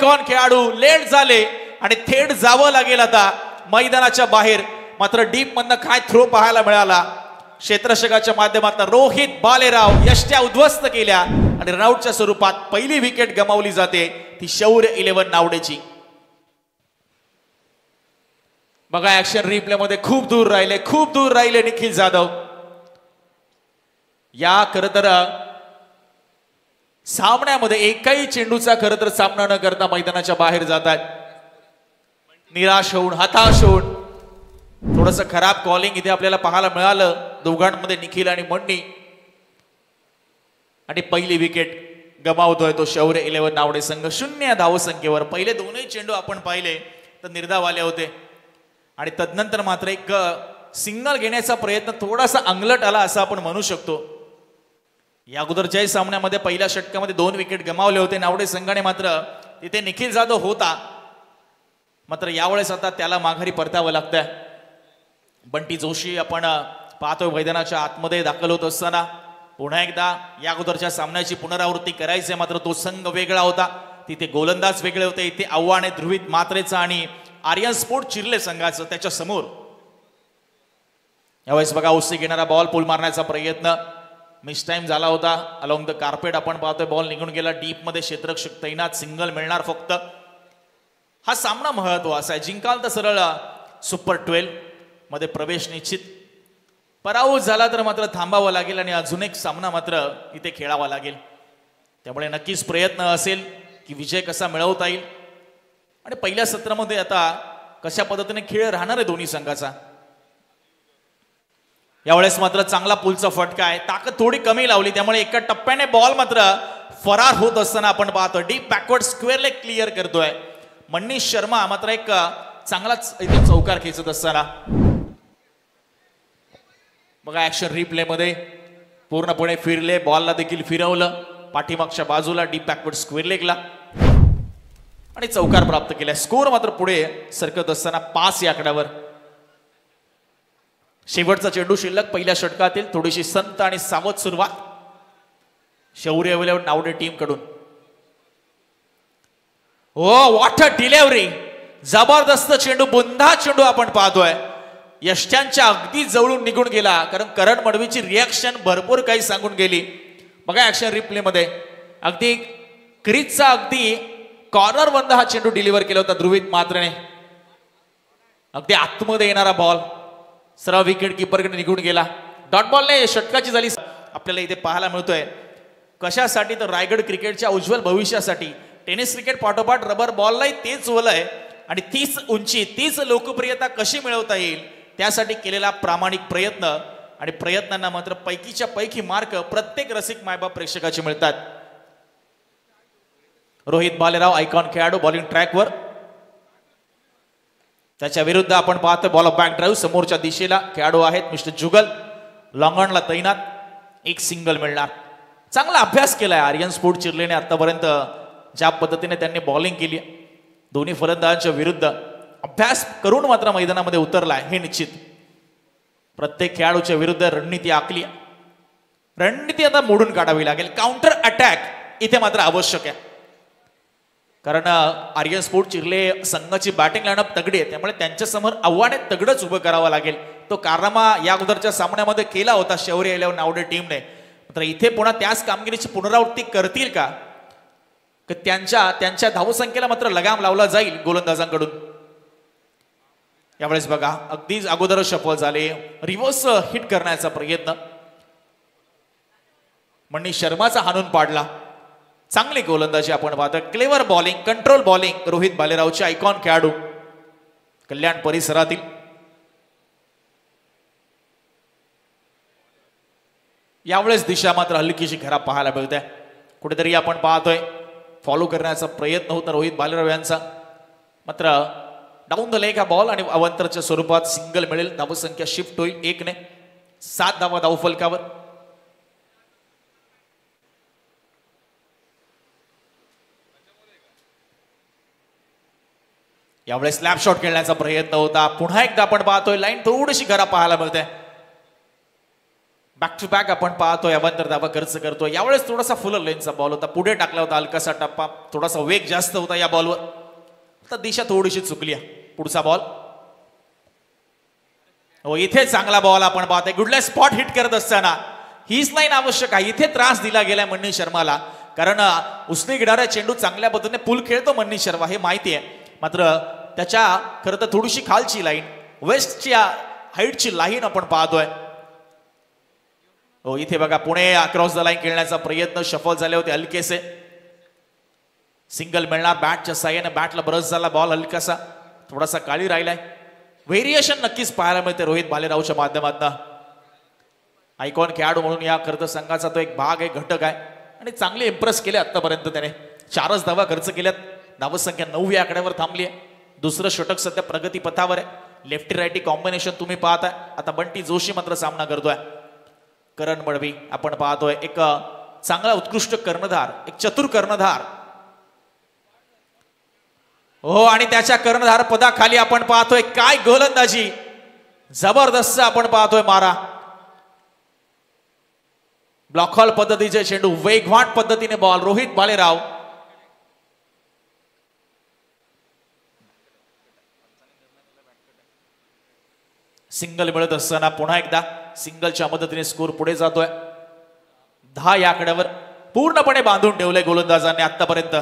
Icon खेळाडू late झाले आणि थेट जावं लागेल आता मैदानाच्या बाहेर. मात्र डीप मधनं काय थ्रो पाहायला मिळाला. क्षेत्ररक्षकाच्या माध्यमातून रोहित बालेराव यष्ट्या उद्ध्वस्त केल्या आणि रनआउटच्या स्वरूपात पहिली विकेट गमावली जाते ती शौर्य 11 नावडेची. बघा ऍक्शन रिप्ले मध्ये खूप दूर राहिले निखिल जाधव. या खरं तर सामन्यामध्ये एकही चेंडूचा खरं तर सामना न करता मैदानाच्या बाहेर जातात. निराश होऊन हताश होऊन थोडंसं खराब कॉलिंग इथे आपल्याला पाहायला मिळालं दोघांमध्ये निखिल आणि मण्णी. आणि पहिली विकेट गमावतोय तो शौर्य 11 नावडे संघ 0 धावसंख्येवर. पहिले दोन्ही चेंडू आपण पाहिले तर निर्धाव आले होते आणि तदनंतर मात्र एक सिंगल घेण्याचा प्रयत्न थोडासा अंगलट आला असं आपण म्हणू शकतो. या अगोदरच्याही सामन्यामध्ये पहिल्या षटकामध्ये 2 विकेट गमावले होते नावडे संघाने. मात्र तिथे निखिल जाधव होता. मात्र यावेळेस आता त्याला माघारी परतावं लागतंय. बंटी जोशी आपण पाहतोय मैदानाच्या आतमध्ये दाखल होत असताना पुन्हा एकदा या अगोदरच्या सामन्याची पुनरावृत्ती करायची. मात्र तो संघ वेगळा होता. तिथे गोलंदाज वेगळे होते. इथे आव्हान आहे ध्रुवित मात्रेचा आणि आर्यन स्पोर्ट चिर्ले संघाचं त्याच्या समोर. यावेळेस बघा ओसी घेणारा बॉल पूल मारण्याचा प्रयत्न मिस टाइम झाला होता. अलॉंग द कार्पेट आपण पाहतोय बॉल निघून गेला. डीप मध्ये क्षेत्ररक्षक तैनात. सिंगल मिळणार फक्त. हा सामना महत्वाचा आहे. जिंकाल तर सरळ सुपर 12 मध्ये प्रवेश निश्चित. पराभव झाला तर मात्र थांबावं लागेल आणि अजून एक सामना मात्र इथे खेळावा लागेल. त्यामुळे नक्कीच प्रयत्न असेल की विजय कसा मिळवता येईल आणि पहिल्या सत्रामध्ये आता कशा पद्धतीने खेळ राहणार आहे दोन्ही संघाचा. यावेळेस मात्र चांगला पुलचा फटका आहे. ताकद थोडी कमी लावली त्यामुळे एका टप्प्याने बॉल मात्र फरार होत असताना आपण पाहतो. Deep backward square leg clear करतोय मनीष शर्मा. मात्र एक चांगलाच इथे चौकार खेचत असताना बघा ऍक्शन रिप्ले मध्ये पूर्णपणे फिरले. बॉलला देखील फिरवलं पाठीमागच्या बाजूला डीप बॅकवर्ड स्क्वेअर लेगला आणि चौकार प्राप्त केला. स्कोर मात्र पुढे सरकत असताना 5 या आकड्यावर. शेवटचा चेंडू शिल्लक पहिल्या षटकातील. थोडीशी संत आणि सावध सुरुवात शौर्य 11 नावडे टीम कडून. हो व्हॉट अ डिलिव्हरी. जबरदस्त चेंडू बुंदा चेंडू आपण पाहतोय. यष्ट्यांच्या अगदी जवळून निघून गेला कारण करण मडवीची रिॲक्शन भरपूर काही सांगून गेली. बघा ऍक्शन रिप्ले मध्ये अगदी क्रीजचा अगदी कॉर्नर बंद हा चेंडू डिलिव्हर केला होता ध्रुवित मात्रेने. अगदी आतमध्ये येणारा बॉल सरळ विकेट कीपरकडे निघून गेला. डॉट बॉलने षटकाची झाली आपल्याला इथे पाहायला मिळतोय. कशासाठी तर रायगड क्रिकेटच्या उज्ज्वल भविष्यासाठी. टेनिस क्रिकेट पाठोपाठ रबर बॉललाही तेच वलय आणि तीच उंची तीच लोकप्रियता कशी मिळवता येईल त्यासाठी केलेला प्रामाणिक प्रयत्न आणि प्रयत्नांना मात्र पैकीच्या पैकी मार्क प्रत्येक रसिक मायबाप प्रेक्षकाचे मिळतात. रोहित बालेराव आयकॉन खेळाडू बॉलिंग ट्रॅकवर. त्याच्या विरुद्ध आपण पाहतो बॉल ऑफ बॅक ड्राईव्ह समोरच्या दिशेला खेळाडू आहेत मिस्टर जुगल. लॉंगॉनला तैनात. एक सिंगल मिळणार. चांगला अभ्यास केलाय आर्यन स्पोर्ट चिर्लेने आतापर्यंत ज्या पद्धतीने त्यांनी बॉलिंग केली दोन्ही फलंदाजांच्या विरुद्ध अभ्यास करून मात्र मैदानामध्ये उतरलाय हे निश्चित. प्रत्येक खेळाडूच्या विरुद्ध रणनीती आखली. रणनीती आता मोडून काढावी लागेल. काउंटर अटॅक इथे मात्र आवश्यक आहे कारण आर्यन स्पोर्ट चिर्ले संघाची बॅटिंग लाईनअप तगडी आहे. त्यामुळे त्यांच्या समोर आव्हाने तगडच उभं करावं लागेल. तो कारनामा या अगोदरच्या सामन्यामध्ये केला होता शौर्य 11 नावडे टीमने. मात्र इथे पुन्हा त्याच कामगिरीची पुनरावृत्ती करतील का त्यांच्या धावसंख्येला मात्र लगाम लावला जाईल गोलंदाजांकडून. यावेळेस बघा अगदीच अगोदर सफल झाले. रिव्हर्स हिट करण्याचा प्रयत्न मनीष शर्माचा हाणून पाडला. चांगली गोलंदाजी आपण पाहतो. Clever bowling control bowling Rohit बालेरावचे आयकॉन खेळाडू कल्याण परिसरातील. यावेळेस दिशा मात्र हलकीशी खराब पाहायला मिळते. कुठेतरी आपण पाहतोय फॉलो करण्याचा प्रयत्न होता रोहित बालेराव यांचा. मात्र डाऊन द लेग हा बॉल आणि अवंतरच्या स्वरूपात सिंगल मिळेल. धावसंख्या शिफ्ट होईल 1 ने. 7 धावा धावफलकावर. यावेळेस स्लॅप शॉट खेळण्याचा प्रयत्न होता. पुन्हा एकदा आपण पाहतोय लाईन थोडीशी खराब पाहायला मिळते. बॅक टू बॅक आपण पाहतोय अवांतर धावा खर्च करतोय. यावेळेस थोडासा फुल लेनचा बॉल होता, पुढे टाकला होता हलकासा टप्पा, थोडासा वेग जास्त होता या बॉलवर, तर दिशा थोडीशी चुकली. पुढचा बॉल हो, इथे चांगला बॉल आपण पाहतोय. गुडलॅक स्पॉट हिट करत असताना हीच लाईन आवश्यक आहे. इथे त्रास दिला गेलाय मनीष शर्माला, कारण उसने घेणारा चेंडू चांगल्या पद्धतीने पुल खेळतो मनीष शर्मा हे माहिती आहे. मात्र त्याच्या खरं तर थोडीशी खालची लाईन, वेस्टच्या हाईटची लाईन आपण पाहतोय. हो, इथे बघा पुणे अक्रॉस द लाईन खेळण्याचा प्रयत्न सफल झाले होते हलकेसे. सिंगल मिळणार बॅटच्या साह्याने, बॅटला ब्रश झाला, बॉल हलकासा थोडासा काळी राहिलाय. व्हेरिएशन नक्कीच पाहायला मिळते रोहित भालेरावच्या माध्यमातून. आयकॉन खेळाडू म्हणून या खरं तर संघाचा तो एक भाग आहे, घटक आहे आणि चांगले इम्प्रेस केले आतापर्यंत त्याने. 4च धावा खर्च केल्यात, धावसंख्या 9 या आकड्यावर थांबली आहे. दुसरं षटक सध्या प्रगती पथावर आहे. लेफ्टी राईटी कॉम्बिनेशन तुम्ही पाहताय. आता बंटी जोशी मात्र सामना करतोय. करण मडवी आपण पाहतोय, एक चांगला उत्कृष्ट कर्णधार, एक चतुर कर्णधार. हो, आणि त्याच्या कर्णधार पदाखाली आपण पाहतोय काय गोलंदाजी, जबरदस्त आपण पाहतोय मारा. ब्लॉक हॉल पद्धतीचे चेंडू, वेगवान पद्धतीने बॉल. रोहित भालेराव सिंगल मिळत असताना पुन्हा एकदा सिंगलच्या मदतीने स्कोर पुढे जातोय. 10 या आकड्यावर पूर्णपणे बांधून ठेवले गोलंदाजांनी आतापर्यंत.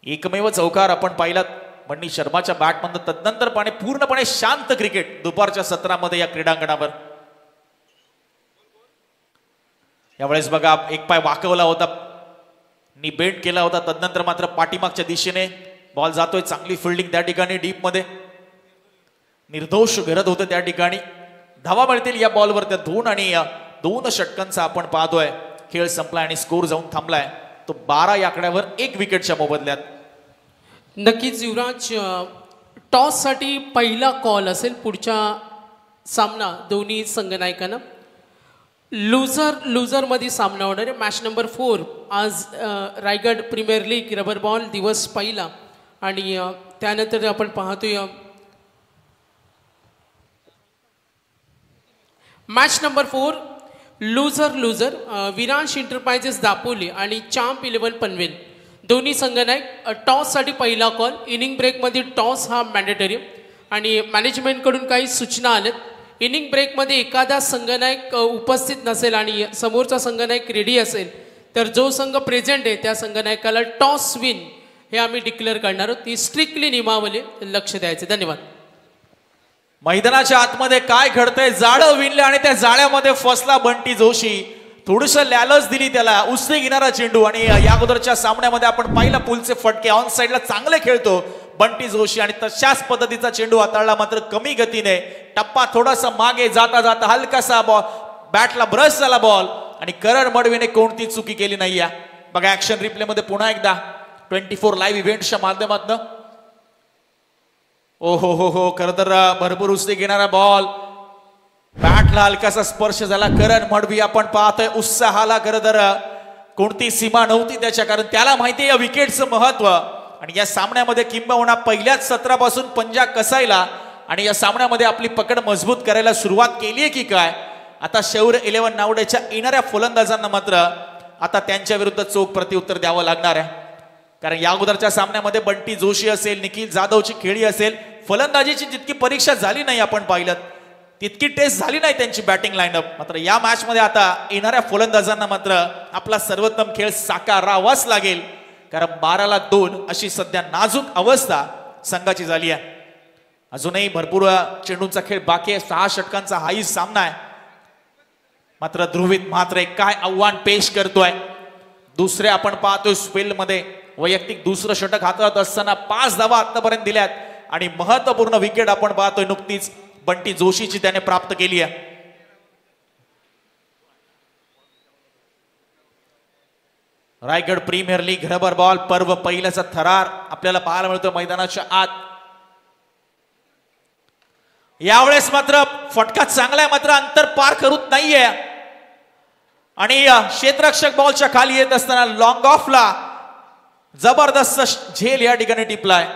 एकमेव चौकार आपण पाहिलात मनीष शर्माच्या बॅटमधून. तदनंतर पूर्णपणे शांत क्रिकेट दुपारच्या सत्रामध्ये या क्रीडांगणावर. यावेळेस बघा एक पाय वाकवला होता, नी बेंड केला होता, तदनंतर मात्र पाठीमागच्या दिशेने बॉल जातोय. चांगली फिल्डिंग त्या ठिकाणी डीप मध्ये, निर्दोष घरत होते त्या ठिकाणी. धावा मिळतील या बॉलवर त्या 2 आणि 2 षटकांचा आपण पाहतोय. खेळ संपलाय आणि स्कोर जाऊन थांबलाय तो 12 या आकड्यावर 1 विकेटच्या मोबदल्यात. नक्कीच युवराज, टॉस साठी पहिला कॉल असेल पुढच्या सामना दोन्ही संघनायकांना. लुझर मध्ये सामना होणार आहे. मॅच नंबर 4 आज Raigad premier league rubber ball दिवस पहिला. आणि त्यानंतर आपण पाहतोय मॅच नंबर 4 लुझर विरांश इंटरप्राइजेस दापोली आणि चांप 11 पनवेल दोन्ही संघनायक. टॉससाठी पहिला कॉल. इनिंग ब्रेकमध्ये टॉस हा मॅन्डेटरी आणि मॅनेजमेंटकडून काही सूचना आल्यात. इनिंग ब्रेकमध्ये एखादा संघनायक उपस्थित नसेल आणि समोरचा संघनायक रेडी असेल तर जो संघ प्रेझेंट आहे त्या संघनायकाला टॉस विन हे आम्ही डिक्लेअर करणार आहोत. ती स्ट्रिक्टली नियमावली, लक्ष द्यायचे. धन्यवाद. मैदानाच्या आतमध्ये काय घडतंय, जाळं विणलं आणि त्या जाळ्यामध्ये फसला बंटी जोशी. थोडस लॅलच दिली त्याला, उसने घेणारा चेंडू. आणि या अगोदरच्या सामन्यामध्ये आपण पाहिला पुलचे फटके, ऑन साईडला चांगले खेळतो बंटी जोशी आणि तशाच पद्धतीचा चेंडू हाताळला, मात्र कमी गतीने. टप्पा थोडासा मागे जाता जाता हलकासा बॉल, बॅटला ब्रश झाला बॉल आणि करण मडवीने कोणती चुकी केली नाही. बघा ऍक्शन रिप्ले मध्ये पुन्हा एकदा 24 लाईव्ह इव्हेंट्सच्या माध्यमातून. ओ हो हो हो, खरं तर भरपूर उसने घेणारा बॉल, बॅटला हलकासा स्पर्श झाला. करण मडवी आपण पाहतोय उत्साहाला खरं तर कोणती सीमा नव्हती त्याच्या, कारण त्याला माहिती आहे या विकेटचं महत्व. आणि या सामन्यामध्ये किंबहुना पहिल्याच सत्रापासून पंजा कसायला आणि या सामन्यामध्ये आपली पकड मजबूत करायला सुरुवात केली आहे की काय. आता शौर्य 11 नावड्याच्या येणाऱ्या फलंदाजांना मात्र आता त्यांच्या विरुद्ध चोख प्रत्युत्तर द्यावं लागणार आहे. कारण या अगोदरच्या सामन्यामध्ये बंटी जोशी असेल, निखिल जाधवची खेळी असेल, फलंदाजीची जितकी परीक्षा झाली नाही आपण पाहिलं तितकी टेस्ट झाली नाही त्यांची बॅटिंग लाईनअप. मात्र या मॅच मध्ये आता येणाऱ्या फलंदाजांना मात्र आपला सर्वोत्तम खेळ साकारावाच लागेल, कारण 12ला 2 अशी सध्या नाजूक अवस्था संघाची झाली आहे. अजूनही भरपूर चेंडूंचा खेळ बाकी आहे. 6 षटकांचा हाही सामना आहे. मात्र ध्रुवीत मात्र काय आव्हान पेश करतोय. दुसरे आपण पाहतोय स्पेल मध्ये वैयक्तिक दुसरं षटक हातात असताना 5 धावा आतापर्यंत दिल्यात आणि महत्वपूर्ण विकेट आपण पाहतोय नुकतीच बंटी जोशीची त्याने प्राप्त केली आहे. Raigad premier league rubber ball पर्व पहिल्याचा थरार आपल्याला पाहायला मिळतो मैदानाच्या आत. यावेळेस मात्र फटका चांगला आहे, मात्र अंतर पार करत नाहीये आणि क्षेत्ररक्षक बॉलच्या खाली येत असताना लॉंग ऑफला जबरदस्त झेल या ठिकाणी टिपलाय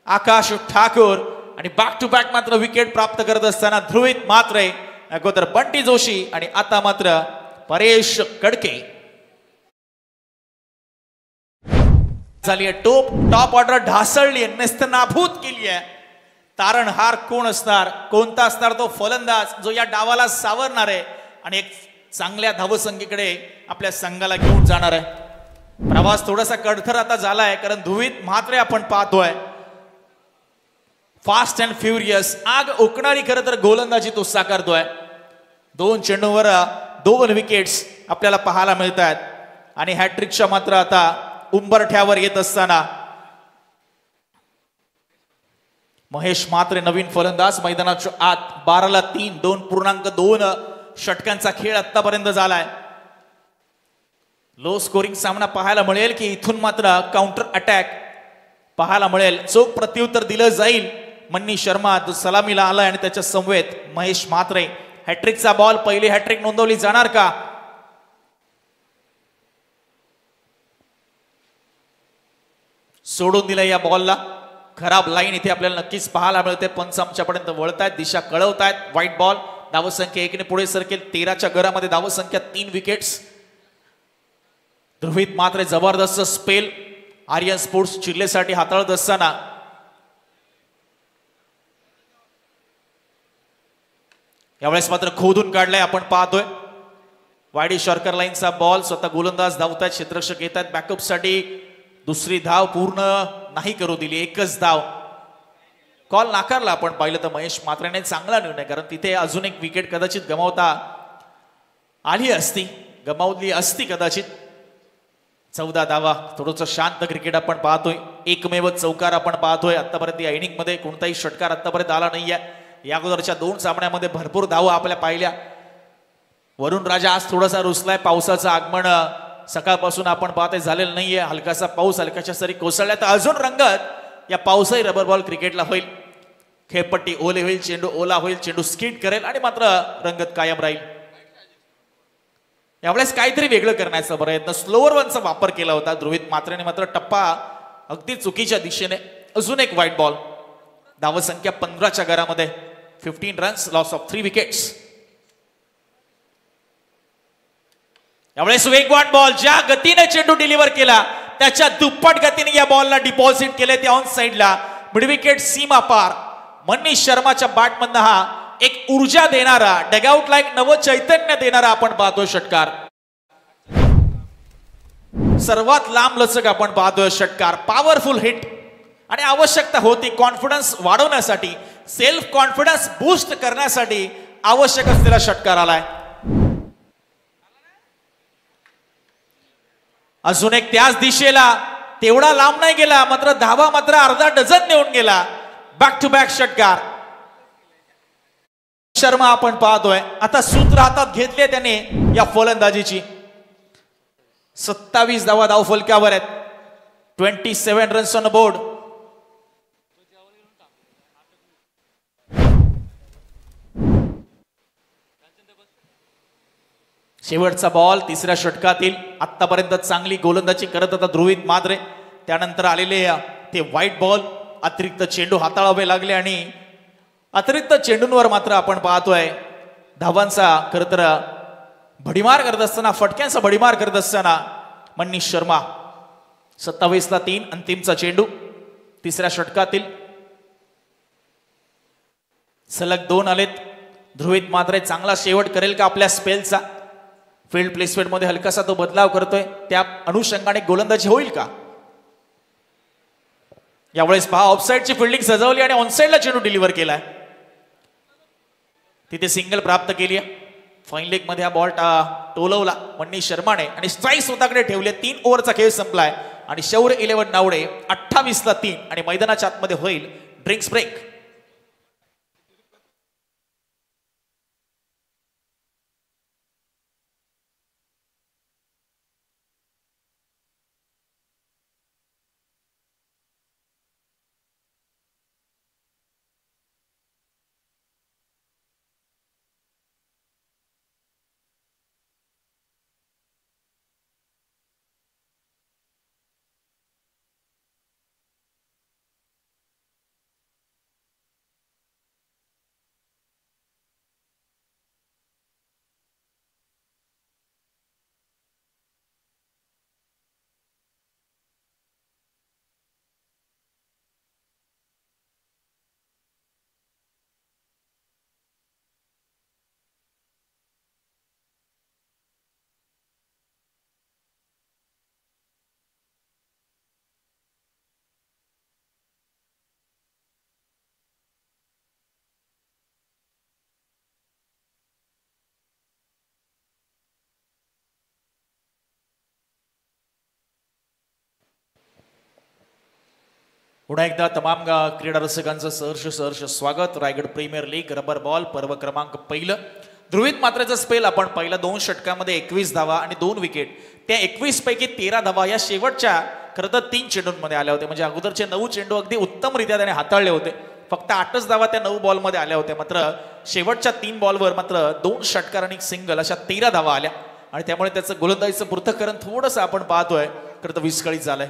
आकाश ठाकूर. आणि बॅक टू बॅक मात्र विकेट प्राप्त करत असताना ध्रुवीत मात्रे अगोदर बंटी जोशी आणि आता मात्र परेश कडके. झाली आहे टॉप ऑर्डर ढासळली, नेस्तनाभूत केली आहे. तारणहार कोण असणार, कोणता असणार तो फलंदाज जो या डावाला सावरणार आहे आणि एक चांगल्या धावसंख्येकडे आपल्या संघाला घेऊन जाणार आहे. प्रवास थोडासा कडथर आता झालाय कारण ध्रुवीत म्हात्रे आपण पाहतोय फास्ट अँड फ्युरियस आग ओकणारी खरं तर गोलंदाजी तो साकारतोय. 2 चेंडूवर 2 विकेट्स आपल्याला पाहायला मिळत आहेत आणि हॅट्रिकच्या मात्र आता उंबरठ्यावर येत असताना महेश म्हात्रे नवीन फलंदाज मैदानाच्या आत 12-3 2.2 षटकांचा खेळ आतापर्यंत झालाय. लो स्कोरिंग सामना पाहायला मिळेल की इथून मात्र काउंटर अटॅक पाहायला मिळेल. चोख प्रत्युत्तर दिलं जाईल. मन्नी शर्मा जो सलामीला आलाय आणि त्याच्या समवेत महेश म्हात्रे. हॅट्रिकचा बॉल, पहिली हॅट्रिक नोंदवली जाणार का? सोडून दिलं या बॉलला. खराब लाईन इथे आपल्याला नक्कीच पाहायला मिळते. पंच आमच्यापर्यंत वळतायत, दिशा कळवतायत. व्हाईट बॉल, धावसंख्या 1 ने पुढे सरकेल. 13च्या घरामध्ये धावसंख्या 3 विकेट्स. ध्रुवीत मात्र जबरदस्त स्पेल आर्यन स्पोर्ट्स चिल्लेसाठी हाताळत असताना यावेळेस मात्र खोदून काढलाय आपण पाहतोय. वायडी शॉर्कर लाईनचा बॉल, स्वतः गोलंदाज धावतायत, क्षेत्ररक्षक येत आहेत बॅकअपसाठी. दुसरी धाव पूर्ण नाही करू दिली, एकच धाव. कॉल नाकारला आपण पाहिलं तर महेश म्हात्रेने. चांगला निर्णय, कारण तिथे अजून एक विकेट कदाचित गमावता आली असती, गमावली असती कदाचित. 14 धावा. थोडंसं शांत क्रिकेट आपण पाहतोय. एकमेव चौकार आपण पाहतोय आतापर्यंत या इनिंग मध्ये. कोणताही षटकार आतापर्यंत आला नाहीये. या अगोदरच्या 2 सामन्यामध्ये भरपूर धावा आपल्या पाहिल्या. वरुण राजा आज थोडासा रुसलाय. पावसाचं आगमन सकाळपासून आपण पाहतोय झालेलं नाहीये. हलकासा पाऊस, हलकाशा सरी कोसळल्या तर अजून रंगत या पावसाही रबर बॉल क्रिकेटला होईल. खेळपट्टी ओले होईल, चेंडू ओला होईल, चेंडू स्किड करेल आणि मात्र रंगत कायम राहील. यावेळेस काहीतरी वेगळं करण्याचा प्रयत्न, स्लोअर वनचा वापर केला होता ध्रुवीत म्हात्रेने. मात्र टप्पा अगदी चुकीच्या दिशेने. अजून एक व्हाईट बॉल. धावसंख्या 15च्या घरामध्ये. 15 रन्स, लॉस ऑफ 3 विकेट्स. यावेळेस वेगवान बॉल, ज्या गतीने चेंडू डिलिव्हर केला त्याच्या दुप्पट गतीने या बॉलला डिपॉझिट केले ते ऑन साइडला. मिड विकेट सीमा पार. मनीष शर्माच्या बॅटमधनं हा एक ऊर्जा देणारा, डगआउट लाईक नव चैतन्य देणारा आपण पाहतोय षटकार. सर्वात लांब लचक आपण पाहतोय षटकार. पॉवरफुल हिट आणि आवश्यकता होती कॉन्फिडन्स वाढवण्यासाठी, सेल्फ कॉन्फिडन्स बूस्ट करण्यासाठी आवश्यक असलेला षटकार आलाय. अजून एक त्याच दिशेला, तेवढा लांब नाही गेला, मात्र धावा मात्र अर्धा डझन नेऊन गेला. बॅक टू बॅक षटकार. शर्मा आपण पाहतोय आता सूत्र हातात घेतले त्याने या फलंदाजीची. 27 धावा धाव फलकावर आहेत. 27 रन्स ऑन बोर्ड. शेवटचा बॉल तिसऱ्या षटकातील. आतापर्यंत चांगली गोलंदाजी करत होता ध्रुवीत म्हात्रे. त्यानंतर आलेले ते व्हाईट बॉल, अतिरिक्त चेंडू हाताळावे लागले आणि अतिरिक्त चेंडूंवर मात्र आपण पाहतोय धावांचा खरं तर भडीमार करत असताना, फटक्यांचा भडीमार करत असताना मनीष शर्मा. 27-3 अंतिमचा चेंडू तिसऱ्या षटकातील. सलग 2 आलेत. ध्रुवीत म्हात्रे चांगला शेवट करेल का आपल्या स्पेलचा? फील्ड प्लेसमेंट मध्ये हलकासा तो बदलाव करतोय, त्या अनुषंगाने गोलंदाजी होईल का? यावेळेस पहा ऑफसाईडची फिल्डिंग सजवली आणि ऑनसाईडला चेंडू डिलिव्हर केलाय. तिथे सिंगल प्राप्त केली आहे. फाईन लेग मध्ये हा बॉल टोलवला मनीष शर्माने आणि स्ट्राईक स्वतःकडे ठेवले. 3 ओव्हरचा खेळ संपलाय आणि शौर्य 11 नावडे 28-3 आणि मैदानाच्या आतमध्ये होईल ड्रिंक्स ब्रेक. पुन्हा एकदा तमाम क्रीडा रसिकांचं सहर्ष स्वागत. Raigad premier league rubber ball पर्व क्रमांक पहिलं. ध्रुवीत मात्रेचा स्पेल आपण पहिल्या 2 षटकामध्ये 21 धावा आणि 2 विकेट. त्या 21 पैकी 13 धावा या शेवटच्या खरं तर 3 चेंडूंमध्ये आल्या होत्या. म्हणजे अगोदरचे 9 चेंडू अगदी उत्तमरित्या त्याने हाताळले होते. फक्त 8च धावा त्या 9 बॉलमध्ये आल्या होत्या. मात्र शेवटच्या 3 बॉलवर मात्र 2 षटकार आणि सिंगल अशा 13 धावा आल्या आणि त्यामुळे त्याचं गोलंदाजीचं पृथक्करण थोडंसं आपण पाहतोय खरं तर विस्कळीत झालंय.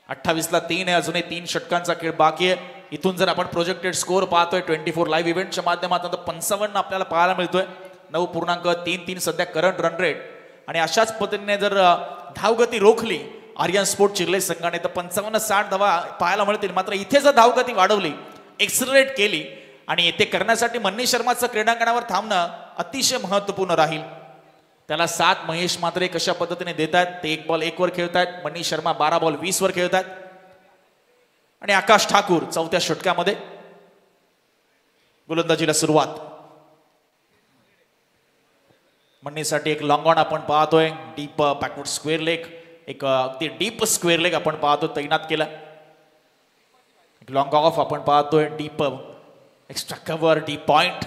28ला 3 आहे. अजूनही 3 षटकांचा खेळ बाकी आहे. इथून जर आपण प्रोजेक्टेड स्कोअर पाहतोय 24 लाईव्ह इव्हेंटच्या माध्यमातून तर 55 आपल्याला पाहायला मिळतोय. 9.33 सध्या करंट रन रेट. आणि अशाच पद्धतीने जर धावगती रोखली आर्यन स्पोर्ट चिर्ले संघाने तर 55-60 धावा पाहायला मिळतील. मात्र इथे जर धावगती वाढवली, एक्सलरेट केली आणि ते करण्यासाठी मनीष शर्माचं क्रीडांगणावर थांबणं अतिशय महत्त्वपूर्ण राहील. त्याला 7 महेश म्हात्रे कशा पद्धतीने देत आहेत. ते 1 बॉल 1 वर खेळतायत. मनीष शर्मा 12 बॉल 20 वर खेळतायत. आणि आकाश ठाकूर 4थ्या षटकामध्ये गोलंदाजीला सुरुवात. मनीसाठी एक लॉंग ऑन आपण पाहतोय. डीप बॅकवर्ड स्क्वेअर लेग, एक अगदी डीप स्क्वेअर लेग आपण पाहतो तैनात केला. एक लॉंग ऑफ आपण पाहतोय. Deep extra cover, deep point.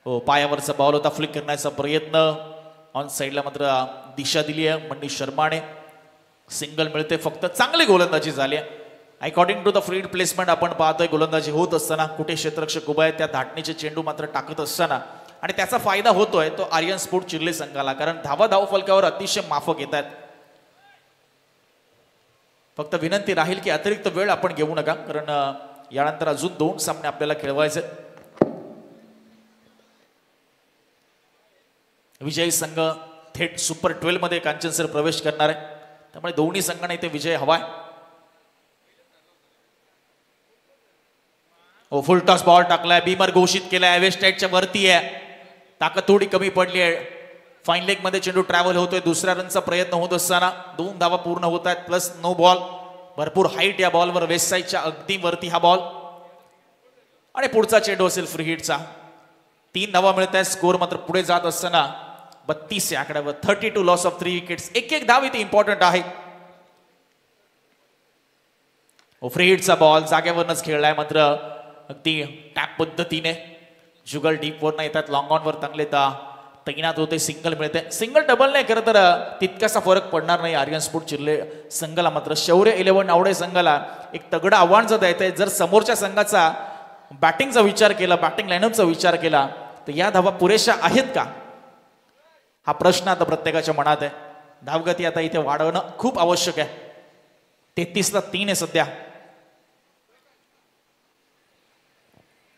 हो, पायावरचा बॉल होता. फ्लिक करण्याचा प्रयत्न. ऑन साईडला मात्र दिशा दिली आहे मनीष शर्माने. सिंगल मिळते. फक्त चांगली गोलंदाजी झाली आहे. According to the field placement आपण पाहतोय गोलंदाजी होत असताना कुठे क्षेत्ररक्षक उभा आहे त्या धाटणीचे चेंडू मात्र टाकत असताना आणि त्याचा फायदा होतोय तो आर्यन स्पोर्ट चिर्ले संघाला. कारण धाव फलकावर अतिशय माफक येत आहेत. फक्त विनंती राहील की अतिरिक्त वेळ आपण घेऊ नका, कारण यानंतर अजून 2 सामने आपल्याला खेळवायचे. विजयी संघ थेट सुपर 12 मध्ये कांचनसर प्रवेश करणार आहे. त्यामुळे दोन्ही संघांना इथे विजय हवाय. ओ, फुल टॉस बॉल टाकलाय. बीमर घोषित केलाय. वेस्टाईडच्या वरती आहे. ताकद थोडी कमी पडली आहे. फाईन लेग मध्ये चेंडू ट्रॅव्हल होतोय. दुसऱ्या रनचा प्रयत्न होत असताना 2 धावा पूर्ण होत आहेत. Plus no ball. भरपूर हाईट या बॉलवर. वेस्ट साईडच्या अगदी वरती हा बॉल आणि पुढचा चेंडू असेल फ्री हिटचा. 3 धावा मिळत आहेत. स्कोअर मात्र पुढे जात असताना 32 या आकड्यावर. 32 लॉस ऑफ 3 विकेट्स. एक धाव इथे इम्पॉर्टंट आहे. फ्री हिटचा बॉल जागेवरच खेळलाय. मात्र अगदी टॅप पद्धतीने जुगल डीप वर नाही येतात. लॉंग ऑन वर चांगले तैनात होते. सिंगल मिळते. सिंगल डबल नाही खरं तर तितकासा फरक पडणार नाही आर्यन स्पोर्ट चिर्ले संघाला. मात्र शौर्य 11 आवडे संघाला एक तगडं आव्हान जर द्यायचं आहे. जर समोरच्या संघाचा बॅटिंगचा विचार केला, बॅटिंग लाईनअपचा विचार केला तर या धावा पुरेशा आहेत का, हा प्रश्न आता प्रत्येकाच्या मनात आहे. धावगती आता इथे वाढवणं खूप आवश्यक आहे. 33ला 3 आहे सध्या.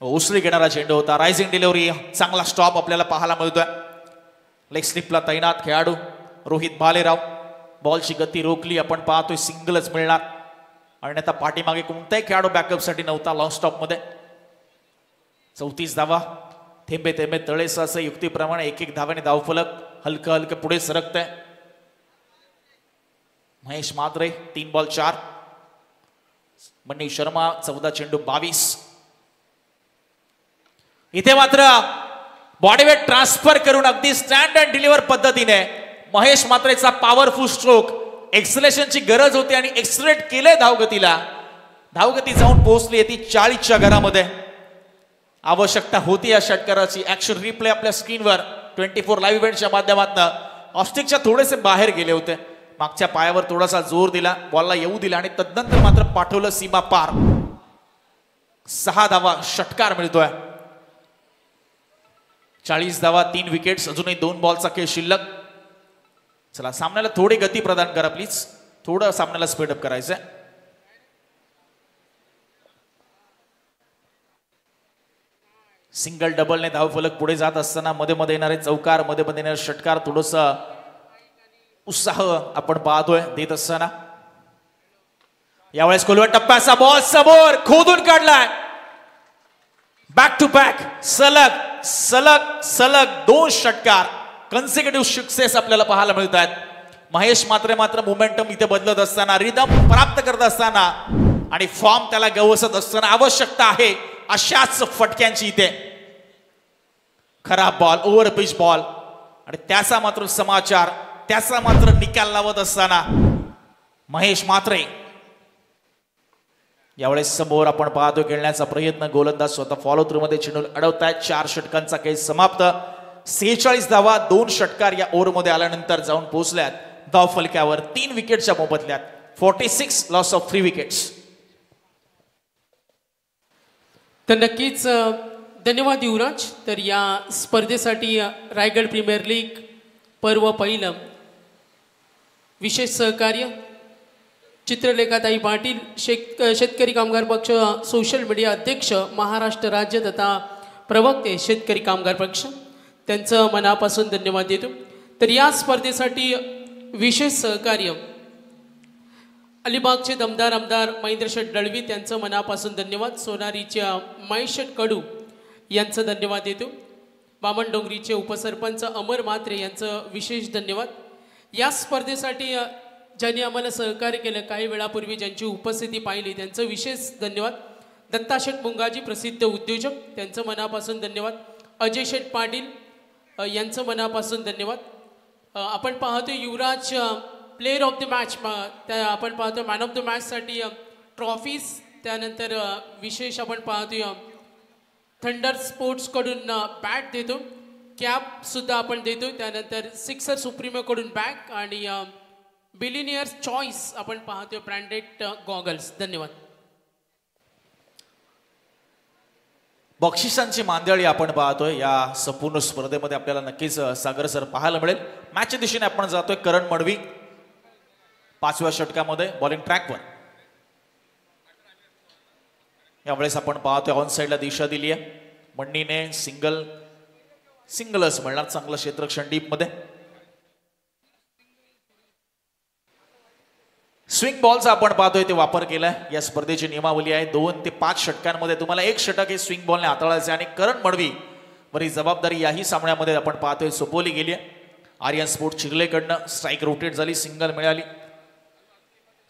उसळी घेणारा चेंडू होता. Rising delivery. चांगला स्टॉप आपल्याला पाहायला मिळतोय. लेग स्लिपला तैनात खेळाडू रोहित भालेराव. बॉलची गती रोखली. आपण पाहतोय सिंगलच मिळणार. आणि आता पाठीमागे कोणताही खेळाडू बॅकअपसाठी नव्हता लॉंग स्टॉप मध्ये. 34 धावा. थेंबे थेंबे तळेस असं युक्तीप्रमाणे 1-1 धाव्याने धावफलक हलकं पुढे सरकतंय. महेश म्हात्रे 3 बॉल 4. मनीष शर्मा 14 चेंडू 22. इथे मात्र बॉडीवेट ट्रान्सफर करून अगदी स्टँड अँड डिलिव्हर पद्धतीने महेश म्हात्रेचा पॉवरफुल स्ट्रोक. एक्सलेशनची गरज होती आणि एक्सलेट केले धावगतीला. धावगती जाऊन पोहोचली ती 40च्या घरामध्ये. आवश्यकता होती या षटकाराची. ऍक्शन रिप्ले आपल्या स्क्रीनवर 24 लाईव्ह इव्हेंटच्या माध्यमातून. ऑस्टिकच्या थोडेसे बाहेर गेले होते. मागच्या पायावर थोडासा जोर दिला. बॉलला येऊ दिला आणि तदनंतर मात्र पाठवलं सीमा पार. 6 धावा षटकार मिळतोय. 40 धावा 3 विकेट्स. अजूनही 2 बॉलचा खेळ शिल्लक. चला सामन्याला थोडी गती प्रदान करा प्लीज. थोडं सामन्याला स्पीडअप करायचंय. सिंगल डबलने धावफलक पुढे जात असताना मध्ये येणारे चौकार, मध्ये येणारे षटकार थोडस उत्साह आपण पाहतोय देत असताना. यावेळेस खोलवर टप्प्याचा बॉल समोर खोदून काढलाय. बॅक टू बॅक सलग सलग सलग 2 षटकार. कन्सिक्युटिव्ह सक्सेस आपल्याला पाहायला मिळत आहेत. महेश म्हात्रे मात्र मोमेंटम इथे बदलत असताना, रिदम प्राप्त करत असताना आणि फॉर्म त्याला गवसत असताना आवश्यकता आहे अशाच फटक्यांची इथे. खराब बॉल, ओव्हर पिच बॉल आणि त्याचा मात्र समाचार, त्याचा मात्र निकाल लावत असताना महेश म्हात्रे यावेळेस समोर आपण पाहतो खेळण्याचा प्रयत्न, गोलंदाज स्वतः फॉलो थ्रू मध्ये चेंडू अडवतायत. 4 षटकांचा खेळ समाप्त. 46 धावा 2 षटकार या ओव्हरमध्ये आल्यानंतर जाऊन पोहोचल्यात धाव फलकावर 3 विकेटच्या मोबदल्यात. 46 लॉस ऑफ 3 विकेट्स. तर नक्कीच धन्यवाद युवराज. तर या स्पर्धेसाठी रायगड प्रीमियर लीग पर्व पहिलं विशेष सहकार्य चित्रलेखाताई पाटील, शेतकरी कामगार पक्ष सोशल मीडिया अध्यक्ष, महाराष्ट्र राज्य तथा प्रवक्ते शेतकरी कामगार पक्ष, त्यांचं मनापासून धन्यवाद देतो. तर या स्पर्धेसाठी विशेष सहकार्य अलिबागचे दमदार आमदार महेंद्र शेठ दळवी, त्यांचं मनापासून धन्यवाद. सोनारीच्या महेश शेठ कडू यांचं धन्यवाद देतो. बामणडोंगरीचे उपसरपंच अमर म्हात्रे यांचं विशेष धन्यवाद. या स्पर्धेसाठी ज्यांनी आम्हाला सहकार्य केलं, काही वेळापूर्वी ज्यांची उपस्थिती पाहिली त्यांचं विशेष धन्यवाद. दत्ता शेठ मुंगाजी प्रसिद्ध उद्योजक, त्यांचं मनापासून धन्यवाद. अजय शेठ पाटील यांचं मनापासून धन्यवाद. आपण पाहतो युवराज प्लेयर ऑफ द मॅच, आपण पाहतो मॅन ऑफ द मॅचसाठी ट्रॉफीज, त्यानंतर विशेष आपण पाहतो थंडर स्पोर्ट्सकडून बॅट देतो, कॅपसुद्धा आपण देतो, त्यानंतर सिक्सर सुप्रीमोकडून बॅग आणि बिलिनियर्स चॉईस आपण पाहतो ब्रँडेड गॉगल्स. धन्यवाद. बक्षिसांची मांदियाळी आपण पाहतोय या संपूर्ण स्पर्धेमध्ये आपल्याला नक्कीच सागर सर पाहायला मिळेल. मॅचच्या दिशेने आपण जातोय. करण मडवी 5व्या षटकामध्ये बॉलिंग ट्रॅकवर. यावेळेस आपण पाहतोय ऑन साइडला दिशा दिली आहे. मण्णीने सिंगलच मिळणार, चांगलं क्षेत्ररक्षण डीप मध्ये. स्विंग बॉलचा आपण पाहतोय ते वापर केलाय. या स्पर्धेची नियमावली आहे 2 ते 5 षटकांमध्ये तुम्हाला 1 षटक हे स्विंग बॉलने हाताळायचे आणि करण मडवी वरील जबाबदारी याही सामन्यामध्ये आपण पाहतोय सोपवली गेली आहे. आर्यन स्पोर्ट चिर्लेकडनं स्ट्राईक रोटेट झाली, सिंगल मिळाली.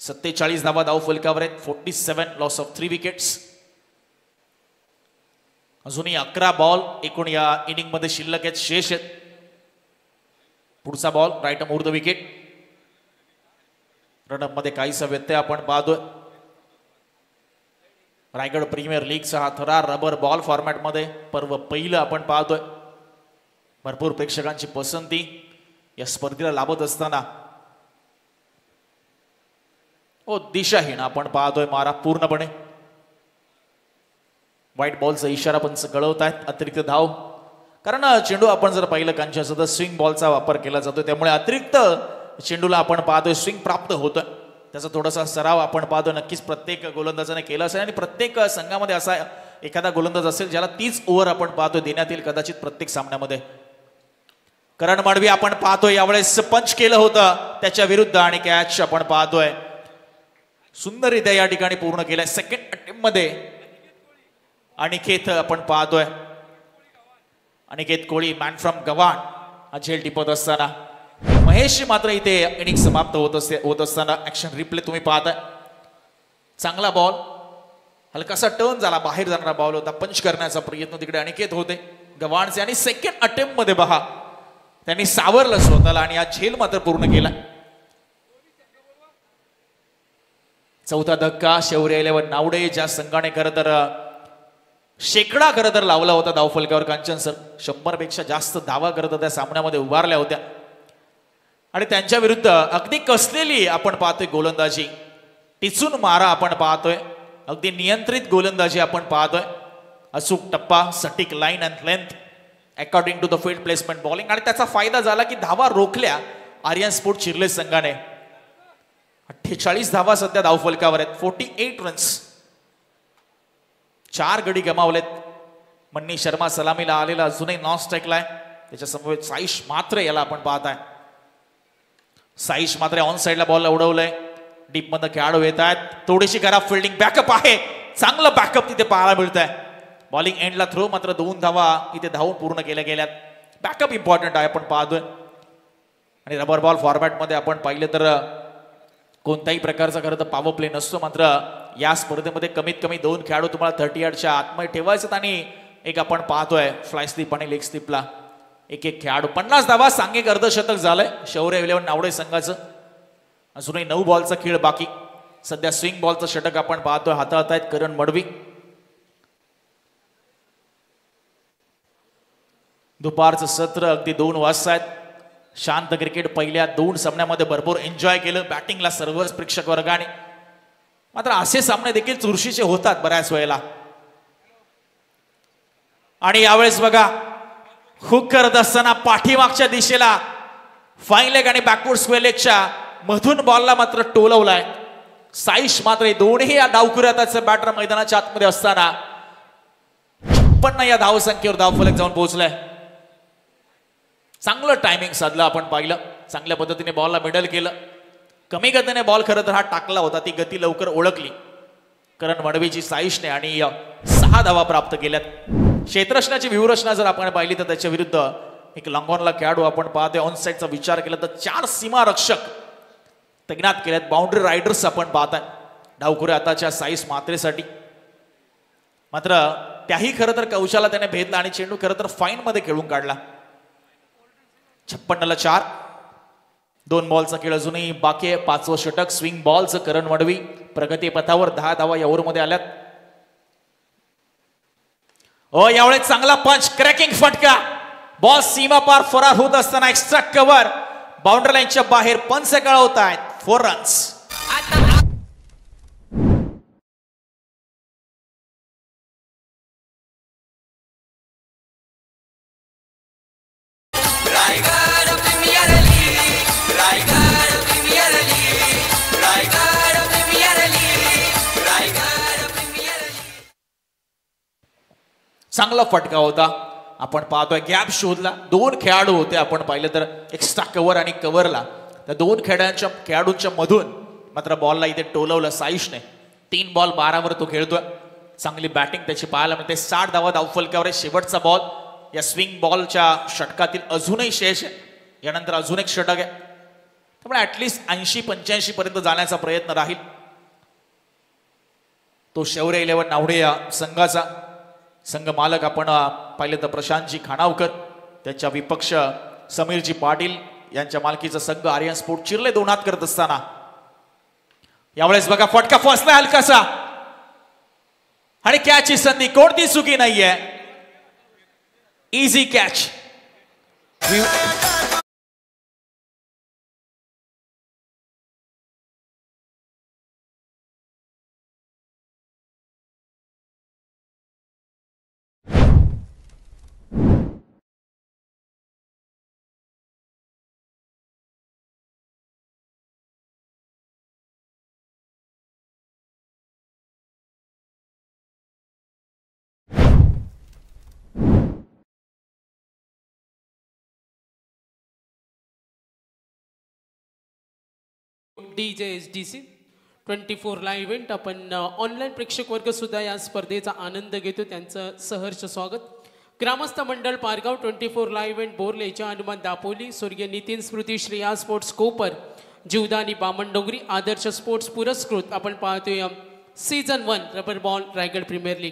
47 धावा धाव फलकावर आहेत. 47 लॉस ऑफ 3 विकेट्स. अजूनही 11 बॉल एकूण या इनिंग मध्ये शिल्लक आहेत, शेष आहेत. पुढचा ball right over the wicket. Run up मध्ये काहीसा व्यत्यय आपण पाहतोय. रायगड प्रीमियर लीगचा हा थरार रबर बॉल फॉर्मॅट मध्ये पर्व पहिलं आपण पाहतोय. भरपूर प्रेक्षकांची पसंती या स्पर्धेला लाभत असताना दिशाहीन आपण पाहतोय मारा पूर्णपणे. व्हाईट बॉलचा इशारा पंच कळवतायत. अतिरिक्त धाव, कारण चेंडू आपण जर पाहिलं कांच्या तर स्विंग बॉलचा वापर केला जातो, त्यामुळे अतिरिक्त चेंडूला आपण पाहतोय स्विंग प्राप्त होतोय. त्याचा थोडासा सराव आपण पाहतोय नक्कीच प्रत्येक गोलंदाजाने केला असेल आणि प्रत्येक संघामध्ये असा एखादा गोलंदाज असेल ज्याला 30 ओव्हर आपण पाहतोय देण्यात येईल कदाचित प्रत्येक सामन्यामध्ये. करण मडवी आपण पाहतोय यावेळेस पंच केलं होतं त्याच्या विरुद्ध आणि कॅच आपण पाहतोय सुंदररित्या या ठिकाणी पूर्ण केलाय. सेकंड अटेम्प्ट मध्ये अनिकेत आपण पाहतोय. अनिकेत कोळी मॅन फ्रॉम गव्हाण हा झेल टिपत असताना महेश मात्र इथे इनिंग समाप्त होत असताना ऍक्शन रिप्ले तुम्ही पाहताय. चांगला बॉल, हलकासा टर्न झाला, बाहेर जाणारा बॉल होता. पंच करण्याचा प्रयत्न तिकडे अनिकेत होते गव्हाणचे आणि सेकंड अटेम्प्ट मध्ये पहा त्यांनी सावरलं स्वतःला आणि हा झेल मात्र पूर्ण केला. चौथा धक्का शौर्य 11 नावडे, ज्या संघाने खरं तर शेकडा खरं तर लावला होता धावफलकावर. कांचन सर 100 पेक्षा जास्त धावा करत त्या सामन्यामध्ये उभारल्या होत्या आणि त्यांच्या विरुद्ध अगदी कसलेली आपण पाहतोय गोलंदाजी, टिचून मारा आपण पाहतोय, अगदी नियंत्रित गोलंदाजी आपण पाहतोय. अचूक टप्पा, सटीक line and length according to the field placement bowling आणि त्याचा फायदा झाला की धावा रोखल्या आर्यन स्पोर्ट चिर्ले संघाने. 48 धावा सध्या धावफलकावर आहेत. 48 रन्स. 4 गडी गमावलेत. मन्नी शर्मा सलामीला आलेला अजूनही नॉन स्ट्राईकला आहे. त्याच्या समोर साईश मात्रे याला आपण पाहताय. साईश मात्रे ऑन साइडला बॉल उडवलंय. डीप मध्ये खेळाडू येत आहेत. थोडीशी खराब फिल्डिंग, बॅकअप आहे, चांगलं बॅकअप तिथे पाहायला मिळत आहे. बॉलिंग एंडला थ्रो, मात्र 2 धावा इथे धावून पूर्ण केल्या गेल्यात. बॅकअप इम्पॉर्टंट आहे आपण पाहतोय. आणि रबर बॉल फॉर्मॅट मध्ये आपण पाहिलं तर कोणत्याही प्रकारचा खरं तर पॉवर प्ले नसतो, मात्र या स्पर्धेमध्ये कमीत कमी 2 खेळाडू तुम्हाला 30 यार्डच्या आतमध्ये ठेवायचं आणि एक आपण पाहतोय फ्लाय स्लिप आणि लेग स्लिपला एक खेळाडू. 50 धावा, सांघिक अर्धशतक झालंय शौर्य 11 नावडे संघाचं. अजूनही 9 बॉलचा खेळ बाकी. सध्या स्विंग बॉलचं षटक आपण पाहतोय हाताळत आहेत करण मडवी. दुपारचं सत्र अगदी 2 वाजता आहेत. शांत क्रिकेट पहिल्या 2 सामन्यामध्ये भरपूर एन्जॉय केलं बॅटिंगला सर्वच प्रेक्षक वर्गाने. मात्र असे सामने देखील चुरशीचे होतात बऱ्याच वेळेला. आणि यावेळेस बघा हुक करत असताना पाठीमागच्या दिशेला फाईन लेग आणि बॅकवर्ड स्क्वेअर लेगच्या मधून बॉलला मात्र टोलवलाय. साईश मात्र दोन्ही या डावखुऱ्याचे बॅटर मैदानाच्या आतमध्ये असताना 56 या धावसंख्येवर धावफलक जाऊन पोहोचलाय. चांगलं टायमिंग साधलं आपण पाहिलं. चांगल्या पद्धतीने बॉलला मिडल केलं. कमी गतीने बॉल खरं तर हा टाकला होता. ती गती लवकर ओळखली करण मडवीची साईशने आणि 6 धावा प्राप्त केल्यात. क्षेत्ररक्षणाची व्यूहरचना जर आपण पाहिली तर त्याच्या विरुद्ध एक लॉंगॉनला खेळाडू आपण पाहतोय. ऑन साईडचा विचार केला तर 4 सीमारक्षक तैनात केल्यात. बाउंड्री रायडर्स आपण पाहताय डावखुरे आताच्या साईश मात्रेसाठी. मात्र त्याही खरं तर कौशाला त्याने भेदला आणि चेंडू खरं तर फाईन मध्ये खेळून काढला. 56 ला 4. 2 बॉलचा खेळ अजूनही बाकी आहे. 5वं षटक स्विंग बॉलचं करण मडवी प्रगती पथावर 10 धावा या ओव्हरमध्ये आल्यात. यावेळेस चांगला पंच क्रॅकिंग फटका. बॉल सीमा पार फरार होत असताना एक्स्ट्रा कव्हर बाउंड्री लाईनच्या बाहेर पंच कळवत आहेत. 4 रन्स. चांगला फटका होता. आपण पाहतोय गॅप शोधला. 2 खेळाडू होते आपण पाहिलं तर एक्स्ट्रा कव्हर आणि कव्हरला. त्या 2 खेळाडूंच्या मधून मात्र बॉलला इथे टोलवलं साईशने. 3 बॉल 12 वर तो खेळतोय. चांगली बॅटिंग त्याची पाहायला मिळते. 60 धावा धावफलकावर आहे. शेवटचा बॉल या स्विंग बॉलच्या षटकातील अजूनही शेष आहे. यानंतर अजून एक षटक आहे. त्यामुळे ऍटलिस्ट 80-85 पर्यंत जाण्याचा प्रयत्न राहील तो शौर्य 11 नावडे या संघाचा. संघ मालक आपण पाहिलं तर प्रशांतजी खानावकर. त्यांच्या विपक्ष समीरजी पाटील यांच्या मालकीचा संघ आर्यन स्पोर्ट चिरले 2 हात करत असताना यावेळेस बघा फटका फसला हलकासा आणि कॅचची संधी. कोणती चुकी नाहीये. Easy catch. DJSDC 24 ला इव्हेंट. आपण ऑनलाईन प्रेक्षक वर्ग सुद्धा या स्पर्धेचा आनंद घेतो. त्यांचं सहर्ष स्वागत. ग्रामस्थ मंडळ पारगाव 24 ला इव्हेंट बोरलेच्या हनुमान दापोली स्वर्गीय नितीन स्मृती श्रेया स्पोर्ट्स कोपर जीवदानी बामणडोंगरी आदर्श स्पोर्ट्स पुरस्कृत आपण पाहतोय season 1 rubber ball Raigad premier league.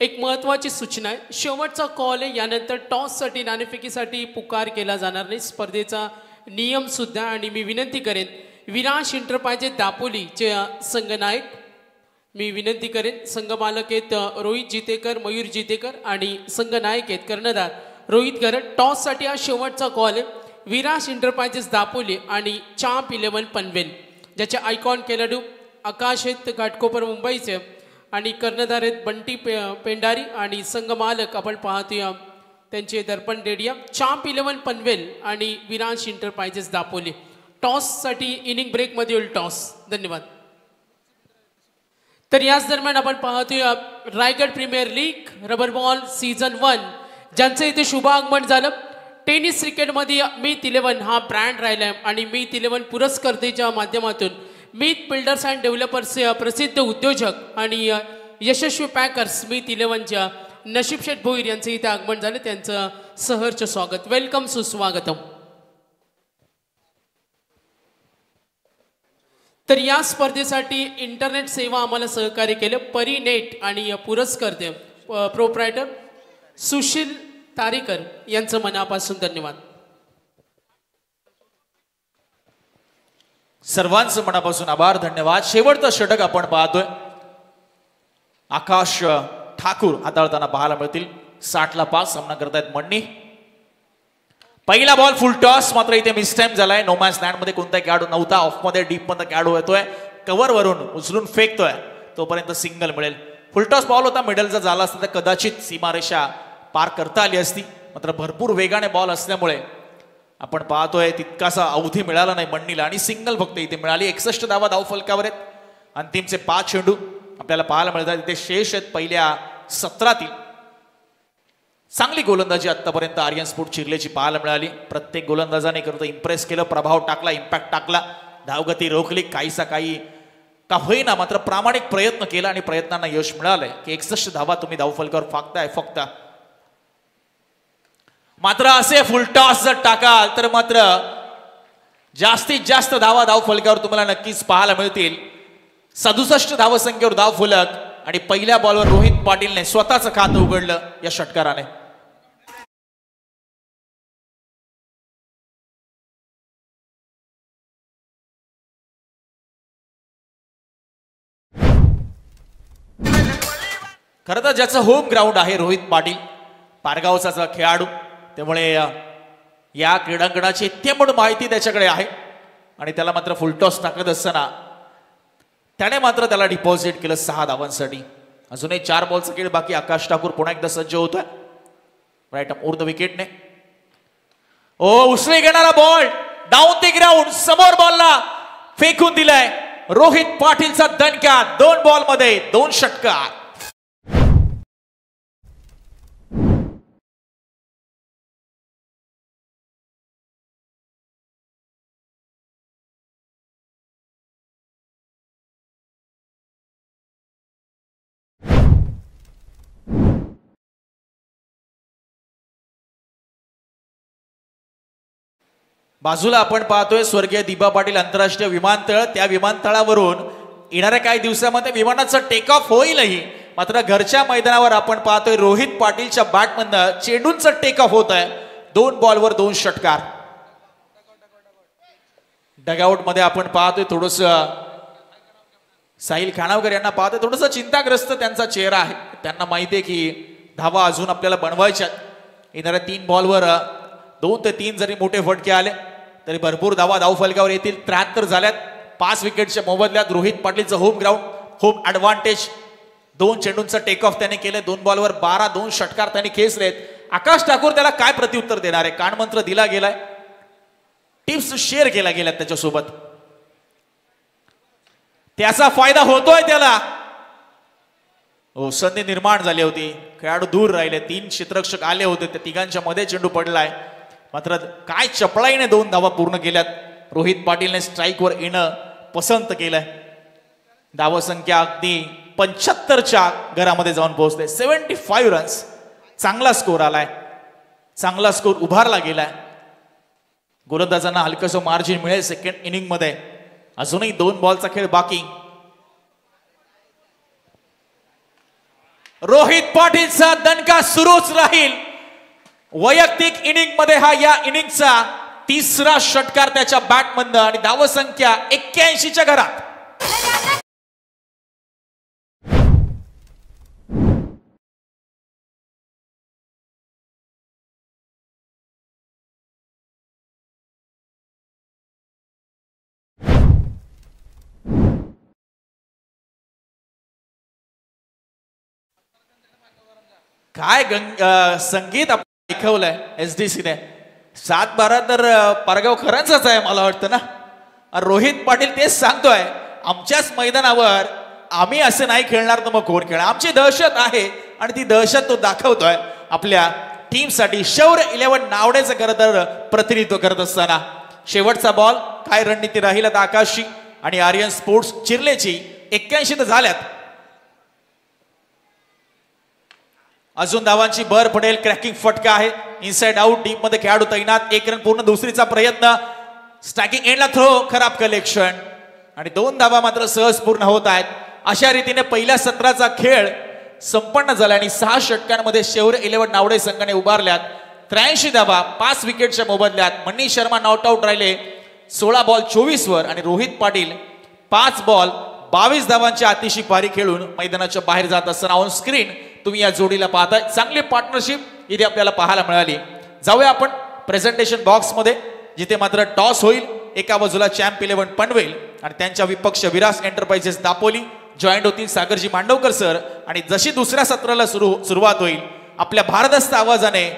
एक महत्त्वाची सूचना आहे. शेवटचा कॉल आहे. यानंतर टॉससाठी नाणेफेकीसाठी पुकार केला जाणार नाही. स्पर्धेचा नियम सुद्धा. आणि मी विनंती करेन विराश इंटरप्राइजेस दापोलीचे संघनायक मी विनंती करेन. संघ मालक आहेत रोहित जितेकर मयूर जितेकर आणि संघनायक आहेत कर्णधार रोहित गरड. टॉससाठी हा शेवटचा कॉल आहे. विराश इंटरप्राइजेस दापोली आणि चांप 11 पनवेल ज्याचे आयकॉन खेळाडू आकाश आहेत घाटकोपर मुंबईचे आणि कर्णधार आहेत बंटी पेंडारी आणि संघ मालक आपण पाहतोय त्यांचे दर्पण डेडिया. चांप 11 पनवेल आणि विराश इंटरप्राइजेस दापोली. टॉससाठी इनिंग ब्रेकमध्ये होईल टॉस. धन्यवाद. तर याच दरम्यान आपण पाहतोय Raigad premier league rubber ball season 1 ज्यांचं इथे शुभ आगमन झालं. टेनिस क्रिकेटमध्ये मीत 11 हा ब्रँड राहिला आणि मीत 11 पुरस्कर्तेच्या माध्यमातून मीत बिल्डर्स अँड डेव्हलपर्सचे प्रसिद्ध उद्योजक आणि यशस्वी पॅकर्स मीत 11च्या नशीब शेठ भोईर यांचं इथे आगमन झालं. त्यांचं सहर्ष स्वागत. वेलकम सुस्वागतम. तर या स्पर्धेसाठी इंटरनेट सेवा आम्हाला सहकार्य केलं परिनेट आणि पुरस्कर्ते प्रोप्रायटर सुशील तारेकर यांचं मनापासून धन्यवाद. सर्वांचं मनापासून आभार, धन्यवाद. शेवटचं षटक आपण पाहतोय. आकाश ठाकूर हाताळताना पाहायला मिळतील. 60ला 5 सामना करतायत मण्णी. पहिला बॉल फुल टॉस, मात्र इथे मिस टाइम झालाय. नो मॅन्स लँड मध्ये कोणता खेळाडू नव्हता. ऑफ मध्ये डीप मध्ये खेळाडू येतोय, कव्हर वरून उचलून फेकतोय, तोपर्यंत सिंगल मिळेल. फुल टॉस बॉल होता. मिडलचा झाला असता तर कदाचित सीमारेषा पार करता आली असती, मात्र भरपूर वेगाने बॉल असल्यामुळे आपण पाहतोय तितकासा अवधी मिळाला नाही मण्णीला आणि सिंगल फक्त इथे मिळाली. 61 धावा धाव फलकावर आहेत. अंतिमचे 5 चेंडू आपल्याला पाहायला मिळतात. इथे शेष आहेत पहिल्या 17तील. चांगली गोलंदाजी आतापर्यंत आर्यन स्पोर्ट चिरलेची पाहायला मिळाली. प्रत्येक गोलंदाजाने करतो इम्प्रेस केलं, प्रभाव टाकला, इम्पॅक्ट टाकला, धावगती रोखली. काहीसा काही का होईना, मात्र प्रामाणिक प्रयत्न केला आणि प्रयत्नांना यश मिळालंय की 61 धावा तुम्ही धावफलकावर फाकताय फक्त. मात्र असे फुलटॉस जर टाकाल तर मात्र जास्तीत जास्त धावा धावफलकावर तुम्हाला नक्कीच पाहायला मिळतील. 67 धावसंख्येवर धावफलक आणि पहिल्या बॉलवर रोहित पाटीलने स्वतःचं खातं उघडलं या षटकाराने. खरं तर ज्याचं होम ग्राउंड आहे रोहित पाटील, पारगावचा खेळाडू, त्यामुळे या क्रीडांगणाची तेवढी माहिती त्याच्याकडे आहे आणि त्याला मात्र फुलटॉस टाकत असताना त्याने मात्र त्याला डिपॉझिट केलं 6 धावांसाठी. अजूनही 4 बॉलचा खेळ बाकी. आकाश ठाकूर पुन्हा एकदा सज्ज होतोय राईट ऑफ ओव्हर द विकेटने. उसळी घेणारा बॉल डाऊन द ग्राउंड, समोर बॉलला फेकून दिलाय. रोहित पाटीलचा दणका. 2 बॉल मध्ये 2 षटकार. बाजूला आपण पाहतोय स्वर्गीय दिबा पाटील आंतरराष्ट्रीय विमानतळ. त्या विमानतळावरून येणाऱ्या काही दिवसामध्ये विमानाचं टेक ऑफ होईलही, मात्र घरच्या मैदानावर आपण पाहतोय रोहित पाटीलच्या बॅटमधनं चेंडूंचं टेक ऑफ होत आहे. 2 बॉलवर 2 षटकार. डगआउट मध्ये आपण पाहतोय थोडस साहिल खानावकर यांना पाहतोय, थोडस चिंताग्रस्त त्यांचा चेहरा आहे. त्यांना माहिती आहे की धावा अजून आपल्याला बनवायच्या. येणाऱ्या 3 बॉलवर 2 ते 3 जरी मोठे फटके आले तरी भरपूर धावा धावफलकावर येतील. 73 झाल्यात 5 विकेटच्या मोबदल्यात. रोहित पाटीलचं होम ग्राउंड, होम ऍडव्हान्टेज. 2 चेंडूंचं टेक ऑफ त्याने केले. 2 बॉलवर 12, 2 षटकार त्यांनी खेचलेत. आकाश ठाकूर त्याला काय प्रत्युत्तर देणार आहे? कानमंत्र दिला गेलाय, टिप्स शेअर केला गेल्यात त्याच्यासोबत. त्याचा फायदा होतोय त्याला. संधी निर्माण झाली होती, खेळाडू दूर राहिले, 3 क्षेत्ररक्षक आले होते, त्या तिघांच्या मध्ये चेंडू पडलाय. मात्र काय चपळाईने 2 धावा पूर्ण केल्यात. रोहित पाटीलने स्ट्राईकवर येणं पसंत केलंय. धावसंख्या अगदी 75च्या घरामध्ये जाऊन पोहोचते. 75 रन्स. चांगला स्कोर आलाय, चांगला स्कोर उभारला गेलाय. गोलंदाजांना हलकसं मार्जिन मिळेल सेकंड इनिंग मध्ये. अजूनही 2 बॉलचा खेळ बाकी. रोहित पाटीलचा दणका सुरूच राहील. वैयक्तिक इनिंग मध्ये हा या इनिंगचा 3रा षटकार त्याच्या बॅटमधनं आणि धावसंख्या 81च्या घरात. काय संगीत ऐकवलंय एसडीसीने. 7-12 तर पारगाव खरांचाच आहे मला वाटतं ना. रोहित पाटील तेच सांगतोय, आमच्याच मैदानावर आम्ही असे नाही खेळणार तर मग कोण खेळणार. आमची दहशत आहे आणि ती दहशत तो दाखवतोय आपल्या टीमसाठी. शौर्य 11 नावड्याचं खरं तर प्रतिनिधित्व करत असताना. शेवटचा बॉल काय रणनीती राहील आता आकाशची आणि आर्यन स्पोर्ट्स चिरलेची. 81 तर झाल्यात. अजून धावांची भर पडेल. क्रॅकिंग फटका आहे. इनसाइड आउट डीप मध्ये खेळाडू तैनात. 1 रन पूर्ण. दुसरीचा प्रयत्न. स्ट्रायकिंग एंडला थ्रो. खराब कलेक्शन आणि 2 धावा मात्र सहज पूर्ण होत आहेत. अशा रीतीने पहिल्या सत्राचा खेळ संपन्न झाला आणि 6 षटकांमध्ये शौर्य 11 नावडे संघाने उभारल्यात 83 धावा 5 विकेटच्या मोबदल्यात. मनीष शर्मा नॉट आउट राहिले. 16 बॉल 24 वर आणि रोहित पाटील 5 बॉल 22 धावांची अतिशय पारी खेळून मैदानाच्या बाहेर जात असताना ऑन स्क्रीन तुम्ही या जोडीला पाहताय. चांगली पार्टनरशिप इथे आपल्याला पाहायला मिळाली. जाऊया आपण प्रेझेंटेशन बॉक्स मध्ये, जिथे मात्र टॉस होईल. एका बाजूला चॅम्प 11 पनवेल आणि त्यांच्या विपक्ष विराज एंटरप्राइजेस दापोली जॉईंट होतील सागरजी मांडवकर सर. आणि जशी दुसऱ्या सत्राला सुरुवात होईल आपल्या भारदस्त आवाजाने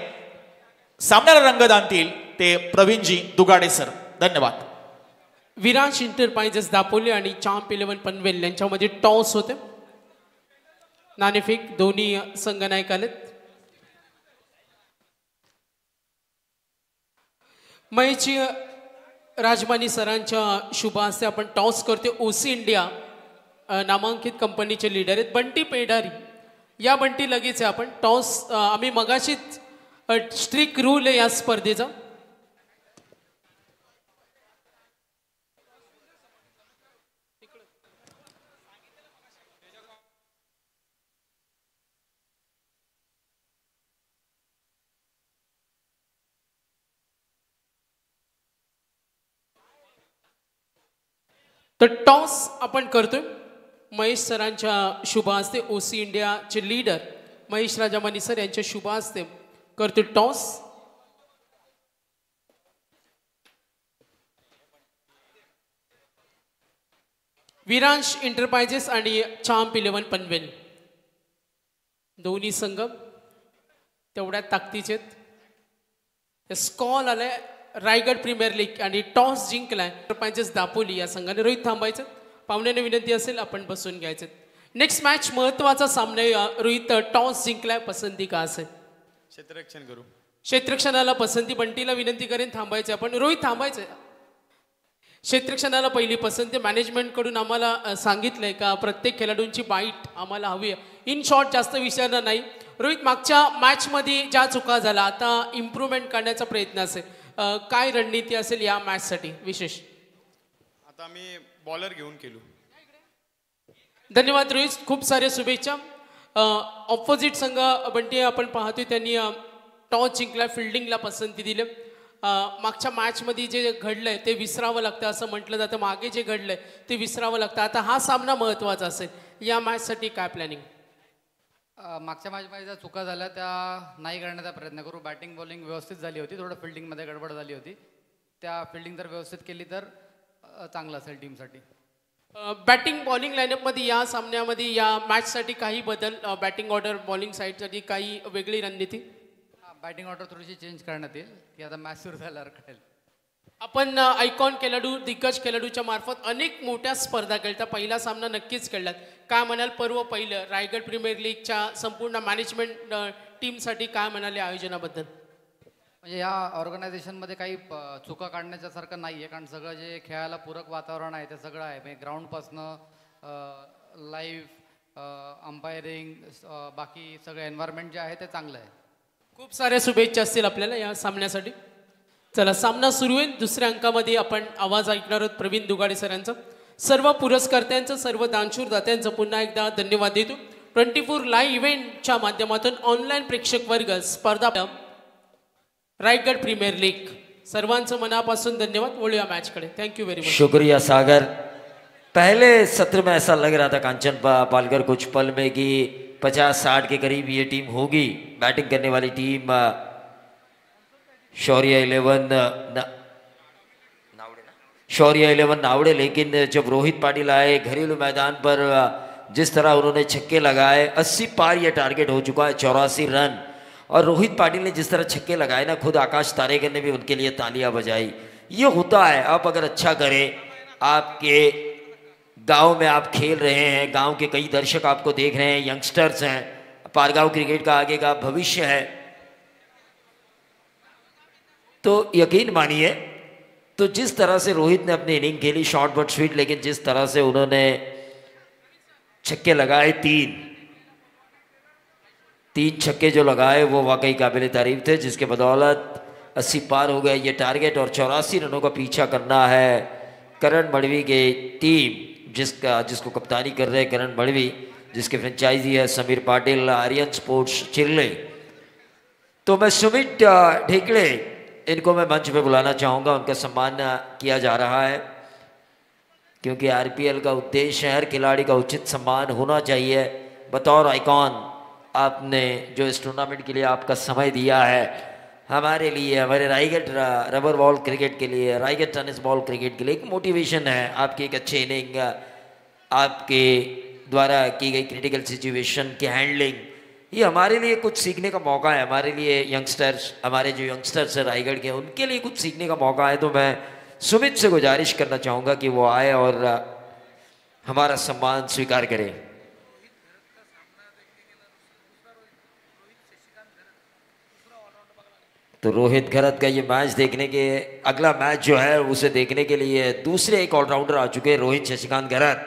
सामन्याला रंग आणतील ते प्रवीणजी दुगाडे सर. धन्यवाद. विराज एंटरप्राइजेस दापोली आणि चॅम्प 11 पनवेल यांच्यामध्ये टॉस होते. नाणेफेक दोन्ही संघ नायक आलेत. महेशजी राजमानी सरांच्या शुभ हस्ते आपण टॉस करते. ओसी इंडिया नामांकित कंपनीचे लीडर आहेत बंटी पेडारी. या बंटी लगेच आहे आपण टॉस. आम्ही मगाशीच स्ट्रिक रूल आहे या स्पर्धेचा. तर टॉस आपण करतोय. महेश सरांच्या शुभ हस्ते ओसी इंडियाचे लीडर महेश राजामानी सर यांच्या शुभ हस्ते करतोय टॉस. विराज एंटरप्राइजेस आणि चॅम्प 11 पनवेल दोन्ही संघ तेवढ्या ताकदीचे आहेत. स्कॉल आलाय रायगड प्रीमियर लीग आणि टॉस जिंकलाय एंटरप्राइजेस दापोली या संघाने. रोहित थांबायचं. पाहुण्याने विनंती असेल आपण बसून घ्यायचं. नेक्स्ट मॅच महत्वाचा सामना. रोहित टॉस जिंकलाय, पसंती का असेल? क्षेत्ररक्षण करू. क्षेत्ररक्षणाला पसंती. बंटीला विनंती करेन थांबायचं आपण. रोहित थांबायचं. क्षेत्ररक्षणाला पहिली पसंती. मॅनेजमेंट कडून आम्हाला सांगितलंय का प्रत्येक खेळाडूंची बाईट आम्हाला हवी आहे. इन शॉर्ट जास्त विचारणार नाही. रोहित मागच्या मॅच मध्ये ज्या चुका झाल्या आता इम्प्रूव्हमेंट करण्याचा प्रयत्न असेल. काय रणनीती असेल या मॅच साठी विशेष? आता आम्ही बॉलर घेऊन केलो. धन्यवाद रोहित. खूप साऱ्या शुभेच्छा. ऑपोजिट संघ बंटी आपण पाहतोय त्यांनी टॉस जिंकला, फिल्डिंगला पसंती दिली. मागच्या मॅच मध्ये जे घडलंय ते विसरावं लागतं असं म्हटलं जातं. मागे जे घडलंय ते विसरावं लागतं. आता हा सामना महत्वाचा असेल. या मॅच साठी काय प्लॅनिंग? मागच्या मॅचमध्ये ज्या चुका झाल्या त्या नाही करण्याचा प्रयत्न करू. बॅटिंग बॉलिंग व्यवस्थित झाली होती. थोडं फिल्डिंगमध्ये गडबड झाली होती. त्या फिल्डिंग जर व्यवस्थित केली तर चांगलं असेल टीमसाठी. बॅटिंग बॉलिंग लाईनअपमध्ये या सामन्यामध्ये या मॅचसाठी काही बदल? बॅटिंग ऑर्डर बॉलिंग साईडसाठी काही वेगळी रणनीती? बॅटिंग ऑर्डर थोडीशी चेंज करण्यात येईल की आता मॅच सुरू झाल्यावर कळेल. आपण आयकॉन खेळाडू, दिग्गज खेळाडूच्या मार्फत अनेक मोठ्या स्पर्धा खेळतात. पहिला सामना नक्कीच खेळलात. काय म्हणाल पर्व पहिलं रायगड प्रीमियर लीगच्या संपूर्ण मॅनेजमेंट टीमसाठी काय म्हणाले आयोजनाबद्दल? म्हणजे या ऑर्गनायझेशनमध्ये काही चुका काढण्याच्या सारखं नाही आहे. कारण सगळं जे खेळायला पूरक वातावरण आहे ते सगळं आहे. म्हणजे ग्राउंडपासनं लाईव्ह अंपायरिंग बाकी सगळं एन्व्हायरमेंट जे आहे ते चांगलं आहे. खूप साऱ्या शुभेच्छा असतील आपल्याला या सामन्यासाठी. चला सामना सुरू होईल. दुसऱ्या अंकामध्ये आपण आवाज ऐकणार आहोत प्रवीण दुगाडे सरांचा. सर्व पुरस्कर्त्यांचं, सर्व दानशूर दात्यांचं पुन्हा एकदा धन्यवाद देतो. 24 लाईव्ह इव्हेंटच्या माध्यमातून ऑनलाईन प्रेक्षक वर्ग स्पर्धा रायगड प्रीमियर लीग सर्वांचं मनापासून धन्यवाद. वळूया मॅच कडे. Thank you very much. शुक्रिया सागर. पहले सत्र में ऐसा लग रहा था कांचन पालकर कुछ पल में कि 50-60 के करीब ये टीम होगी. बैटिंग करने वाली टीम शौर्य 11 नावड़े. लेकिन जब रोहित पाटिल आए घरेलू मैदान पर जिस तरह उन्होंने छक्के लगाए 80 पार ये टारगेट हो चुका है 84 रन. और रोहित पाटिल ने जिस तरह छक्के लगाए ना खुद आकाश तारेकर ने भी उनके लिए तालियां बजाई. ये होता है. आप अगर अच्छा करें, आपके गांव में आप खेल रहे हैं, गांव के कई दर्शक आपको देख रहे हैं, यंगस्टर्स हैं, पारगांव क्रिकेट का आगे का भविष्य है, तो यकीन मानिए. तो जिस तरह से रोहित ने अपनी इनिंग खेली शॉर्ट बट स्वीट, लेकिन जिस तरह से उन्होंने छक्के लगाए तीन छक्के जो लगाए वो वाकई काबिल तारीफ थे, जिसके बदौलत 80 पार हो गया ये टारगेट. और 84 रनों का पीछा करना है करण मड़वी की टीम, जिसको कप्तानी कर रहे हैं करण मड़वी, जिसके फ्रेंचाइजी है समीर पाटिल, आर्यन स्पोर्ट्स चिरले. तो मैं सुमित ढेकड़े इनको मैं मंच पे बुलाना चाहूँगा, उनका सम्मान किया जा रहा है क्योंकि आरपीएल का उद्देश्य है हर खिलाड़ी का उचित सम्मान होना चाहिए। बतौर आइकॉन आपने जो इस टूर्नामेंट के लिए आपका समय दिया है हमारे लिए, हमारे रायगढ़ रबर बॉल क्रिकेट के लिए, रायगढ़ टेनिस बॉल क्रिकेट के लिए एक मोटिवेशन है। आपकी एक अच्छी इनिंग, आपके द्वारा की गई क्रिटिकल सिचुएशन की हैंडलिंग, ये हमारे लिए कुछ सीखने का मौका है। हमारे लिए यंगस्टर्स, हमारे जो यंगस्टर्स हैं रायगढ़ के, उनके लिए कुछ सीखने का मौका है। तो मैं सुमित से गुजारिश करना चाहूँगा कि वो आए और हमारा सम्मान स्वीकार करें। तो रोहित घरत का ये मैच देखने के, अगला मैच जो है उसे देखने के लिए दूसरे एक ऑलराउंडर आ चुके हैं, रोहित शशिकांत घरत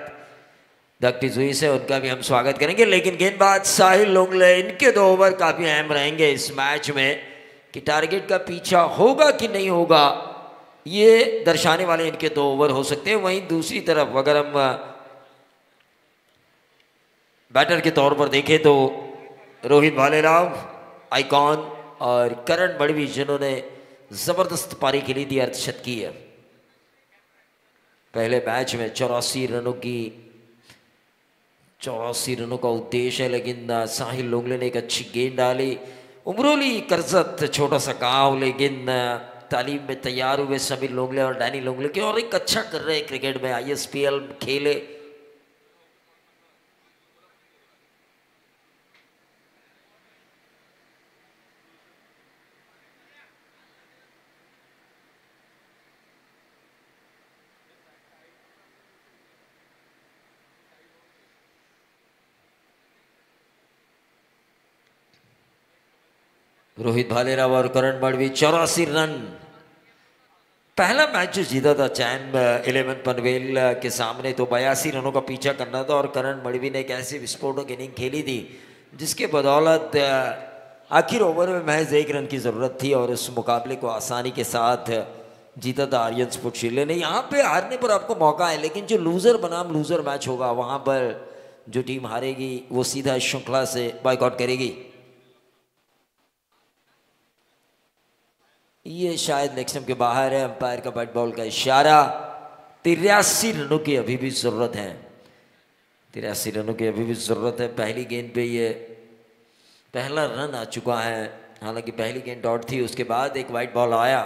दक्टी जुई से, उनका भी हम स्वागत करेंगे। लेकिन गेंदबाज साहिल लोंगले, इनके 2 ओवर काफ़ी अहम रहेंगे इस मैच में कि टारगेट का पीछा होगा कि नहीं होगा, ये दर्शाने वाले इनके 2 ओवर हो सकते हैं। वहीं दूसरी तरफ अगर हम बैटर के तौर पर देखें तो रोहित भालेराव आइकॉन और करण मड़वी, जिन्होंने जबरदस्त पारी खेली थी, अर्धशतकीय है पहले मैच में। 84 रनों का उद्देश्य है, लेकिन साहिल लोंगले ने एक अच्छी गेंद डाली। उमरोली करजत छोटा सा गांव, लेकिन तालीम में तैयार हुए समीर लोंगले और डैनी लोंगले के, और एक अच्छा कर रहे हैं क्रिकेट में, ISPL खेले। रोहित भालेराव और करण मड़वी 84 रन। पहला मैच जो जीता था चैन 11 पनवेल के सामने, तो 82 रनों का पीछा करना था और करण मड़वी ने एक ऐसी विस्फोटक इनिंग खेली थी जिसके बदौलत आखिर ओवर में महज 1 रन की ज़रूरत थी और उस मुकाबले को आसानी के साथ जीता था आर्यन स्पोर्ट्स शील्ड ने। यहाँ पे हारने पर आपको मौका है, लेकिन जो लूज़र बनाम लूज़र मैच होगा वहाँ पर जो टीम हारेगी वो सीधा इस श्रृंखला से बॉयकॉट करेगी। ये शायद लेग स्टंप के बाहर है, अंपायर का बैट बॉल का इशारा। 83 रनों की अभी भी ज़रूरत है, 83 रनों की अभी भी ज़रूरत है। पहली गेंद पे ये पहला रन आ चुका है, हालांकि पहली गेंद डॉट थी, उसके बाद एक वाइट बॉल आया।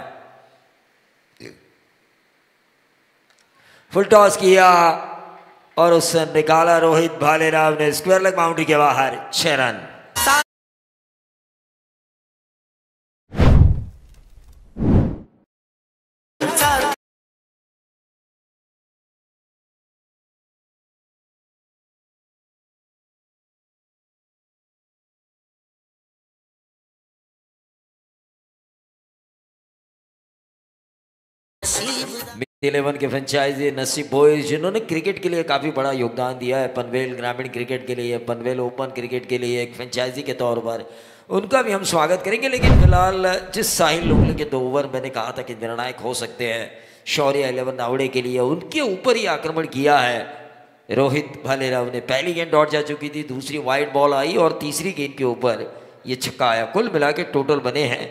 फुल टॉस किया और उससे निकाला रोहित भालेराव ने स्क्वायर लेग बाउंड्री के बाहर, 6 रन। मिड 11 के फ्रेंचाइजी नसीब बॉयज, जिन्होंने क्रिकेट के लिए काफ़ी बड़ा योगदान दिया है, पनवेल ग्रामीण क्रिकेट के लिए, पनवेल ओपन क्रिकेट के लिए एक फ्रेंचाइजी के तौर पर, उनका भी हम स्वागत करेंगे। लेकिन फिलहाल जिस साहिल लोंगले के 2 ओवर मैंने कहा था कि निर्णायक हो सकते हैं शौर्य 11 नावड़े के लिए, उनके ऊपर ही आक्रमण किया है रोहित भालेराव ने। पहली गेंद डॉट जा चुकी थी, दूसरी वाइड बॉल आई और तीसरी गेंद के ऊपर ये छक्का आया। कुल मिला के टोटल बने हैं